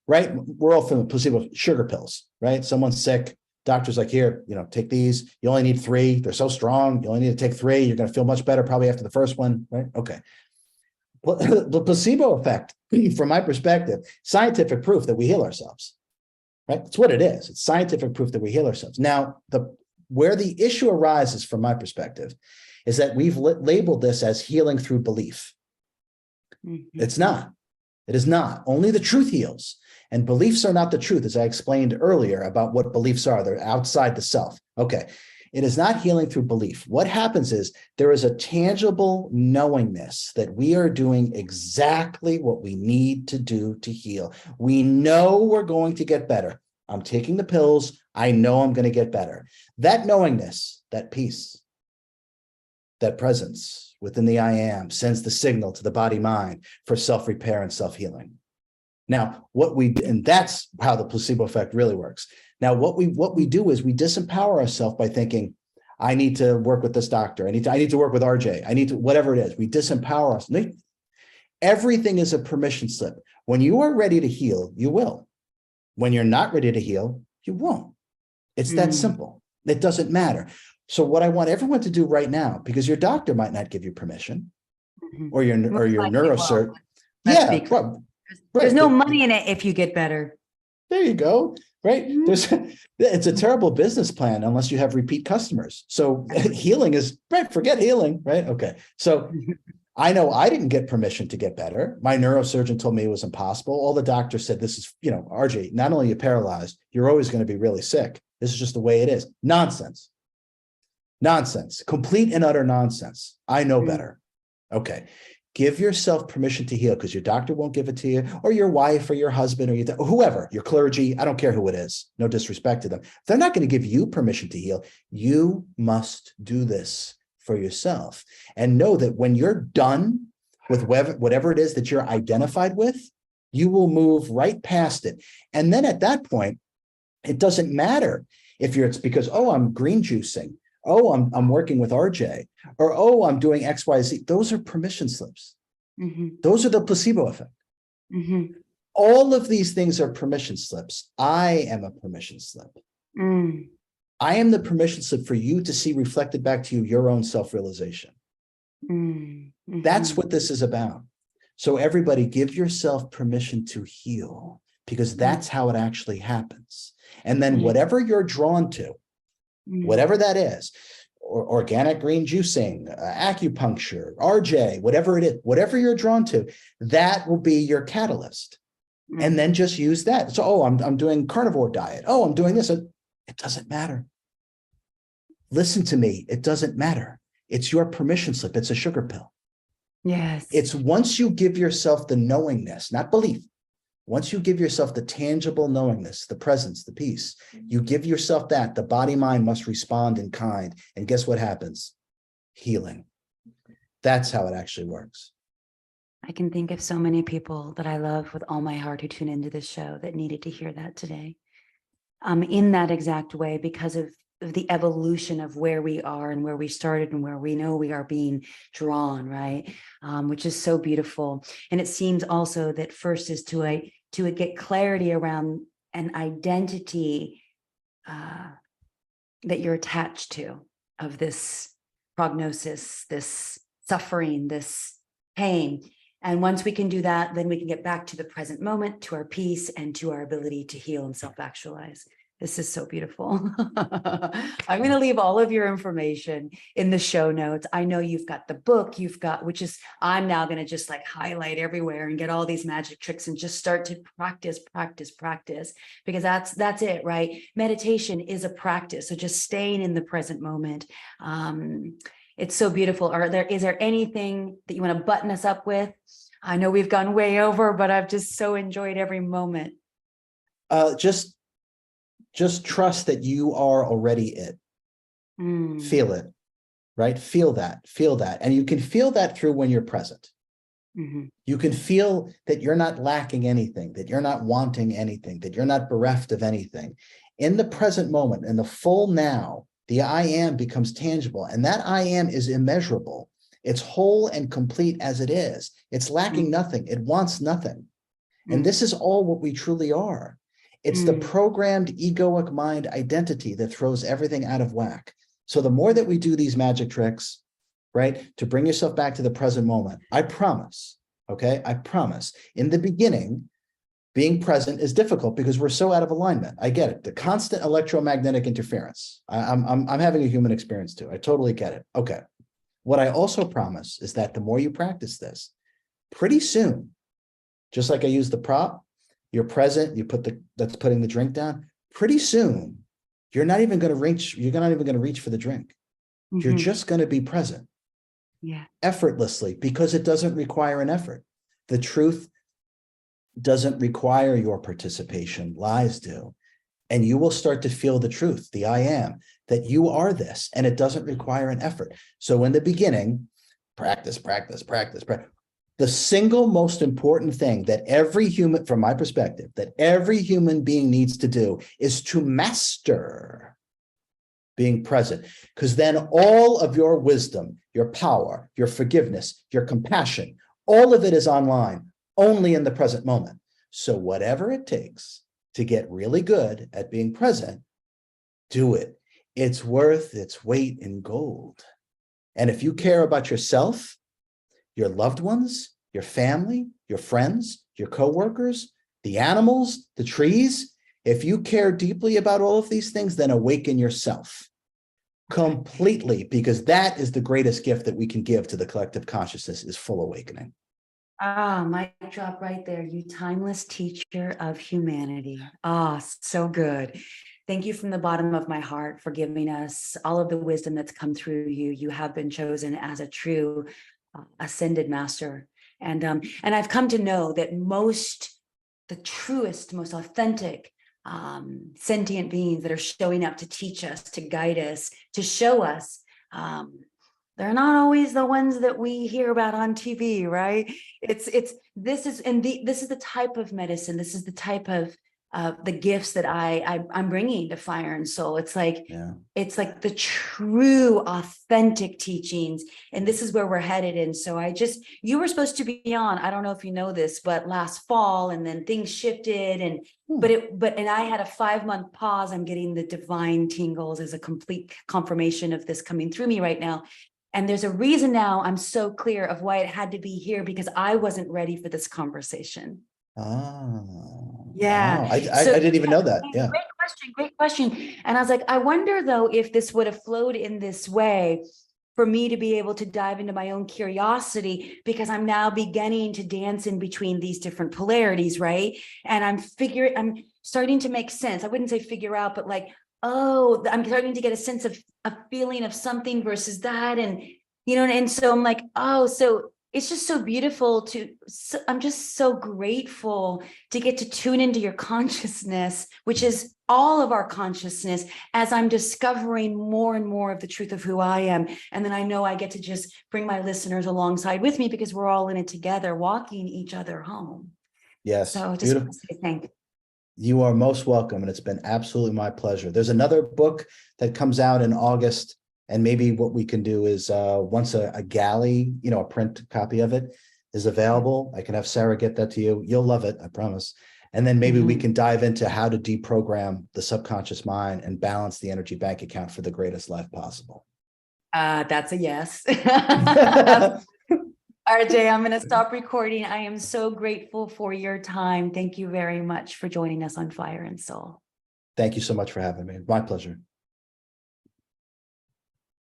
right? We're all familiar with placebo, sugar pills, right? Someone's sick. Doctor's like, here, take these. You only need 3. They're so strong. You only need to take 3. You're going to feel much better probably after the first one, right? Okay. The placebo effect, from my perspective, scientific proof that we heal ourselves, right? That's what it is. It's scientific proof that we heal ourselves. Now, where the issue arises, from my perspective, is that we've labeled this as healing through belief. It's not. It is not. Only the truth heals. And beliefs are not the truth, as I explained earlier about what beliefs are. They're outside the self. Okay. It is not healing through belief. What happens is there is a tangible knowingness that we are doing exactly what we need to do to heal. We know we're going to get better. I'm taking the pills. I know I'm going to get better. That knowingness, that peace, that presence within the I am sends the signal to the body mind for self-repair and self-healing. Now, and that's how the placebo effect really works. Now, what we do is we disempower ourselves by thinking, I need to work with this doctor. I need to work with RJ. I need to, whatever it is, we disempower us. Everything is a permission slip. When you are ready to heal, you will. When you're not ready to heal, you won't. It's that simple. It doesn't matter. So what I want everyone to do right now, because your doctor might not give you permission, or your neurosurgeon. Yeah, there's no money in it if you get better. There you go. Right. It's a terrible business plan unless you have repeat customers. So healing is right. Forget healing. Right. Okay. So I know I didn't get permission to get better. My neurosurgeon told me it was impossible. All the doctors said, this is, RJ, not only are you paralyzed, you're always going to be really sick. This is just the way it is. Nonsense. Complete and utter nonsense. I know better. Okay. Give yourself permission to heal, because your doctor won't give it to you, or your wife or your husband or whoever, your clergy. I don't care who it is. No disrespect to them. They're not going to give you permission to heal. You must do this for yourself, and know that when you're done with whatever it is that you're identified with, you will move right past it. And then at that point, it doesn't matter if it's because, oh, I'm green juicing. Oh, I'm working with RJ, or, oh, I'm doing X, Y, Z. Those are permission slips. Those are the placebo effect. All of these things are permission slips. I am a permission slip. I am the permission slip for you to see reflected back to you your own self-realization. That's what this is about. So everybody, give yourself permission to heal, because that's how it actually happens. And then whatever you're drawn to, whatever that is, or organic green juicing, acupuncture, RJ, whatever it is, whatever you're drawn to, that will be your catalyst. And then just use that. So, oh, I'm doing carnivore diet. Oh, I'm doing this. It doesn't matter. Listen to me. It doesn't matter. It's your permission slip. It's a sugar pill. Yes. It's once you give yourself the knowingness, not belief. Once you give yourself the tangible knowingness, the presence, the peace, you give yourself that, the body mind must respond in kind. And guess what happens? Healing. That's how it actually works. I can think of so many people that I love with all my heart who tune into this show that needed to hear that today. In that exact way, because of the evolution of where we are and where we started and where we know we are being drawn, right? Which is so beautiful. And it seems also that first is to get clarity around an identity that you're attached to, of this prognosis, this suffering, this pain. And once we can do that, then we can get back to the present moment, to our peace, and to our ability to heal and self-actualize. This is so beautiful. I'm going to leave all of your information in the show notes. I know you've got the book, I'm now going to just like highlight everywhere and get all these magic tricks and just start to practice, because that's it, right? Meditation is a practice. So just staying in the present moment. It's so beautiful. Is there anything that you want to button us up with? I know we've gone way over, but I've just so enjoyed every moment. Just trust that you are already it. Feel it, right? Feel that. And you can feel that through when you're present. You can feel that you're not lacking anything, that you're not wanting anything, that you're not bereft of anything. In the present moment, in the full now, the I am becomes tangible, and that I am is immeasurable. It's whole and complete as it is. It's lacking nothing. It wants nothing. And this is all what we truly are. It's the programmed egoic mind identity that throws everything out of whack. So the more that we do these magic tricks, right, to bring yourself back to the present moment, I promise, okay, I promise, in the beginning, being present is difficult because we're so out of alignment. I get it. The constant electromagnetic interference. I'm having a human experience too. I totally get it. Okay. What I also promise is that the more you practice this, pretty soon, just like I use the prop, you're present, that's putting the drink down. Pretty soon, you're not even going to reach for the drink. You're just going to be present. Yeah. Effortlessly, because it doesn't require an effort. The truth doesn't require your participation, lies do. And you will start to feel the truth, the I am, that you are this, and it doesn't require an effort. So in the beginning, practice. The single most important thing that every human, from my perspective, that every human being needs to do is to master being present, because then all of your wisdom, your power, your forgiveness, your compassion, all of it is online, only in the present moment. So whatever it takes to get really good at being present, do it. It's worth its weight in gold. And if you care about yourself, your loved ones, your family, your friends, your coworkers, the animals, the trees, if you care deeply about all of these things, then awaken yourself completely, because that is the greatest gift that we can give to the collective consciousness, is full awakening. Ah, mic drop right there. You timeless teacher of humanity. Ah, so good. Thank you from the bottom of my heart for giving us all of the wisdom that's come through you. You have been chosen as a true ascended master. And I've come to know that the truest, most authentic, sentient beings that are showing up to teach us, to guide us, to show us, they're not always the ones that we hear about on TV, right? This is the type of medicine. This is the type of the gifts that I'm bringing to Fire and Soul. It's like, it's like the true authentic teachings, and this is where we're headed. And so you were supposed to be on, I don't know if you know this, but last fall, and then things shifted, and and I had a 5-month pause. I'm getting the divine tingles as a complete confirmation of this coming through me right now. And there's a reason now I'm so clear of why it had to be here, because I wasn't ready for this conversation. Yeah. Wow. I didn't even know that. Yeah. Great question. And I was like, I wonder though, if this would have flowed in this way for me to be able to dive into my own curiosity, because I'm now beginning to dance in between these different polarities, right? And I'm starting to make sense. I wouldn't say figure out, but like, oh, I'm starting to get a sense of a feeling of something versus that. And, and so I'm like, oh, so it's just so beautiful I'm just so grateful to get to tune into your consciousness, which is all of our consciousness, as I'm discovering more and more of the truth of who I am. And then I know I get to just bring my listeners alongside with me, because we're all in it together, walking each other home. Yes. So just want to say thank you. You are most welcome, and it's been absolutely my pleasure. There's another book that comes out in August, and maybe what we can do is once a galley, a print copy of it is available, I can have Sarah get that to you. You'll love it, I promise. And then maybe we can dive into how to deprogram the subconscious mind and balance the energy bank account for the greatest life possible. That's a yes. RJ, I'm going to stop recording. I am so grateful for your time. Thank you very much for joining us on Fire and Soul. Thank you so much for having me. My pleasure.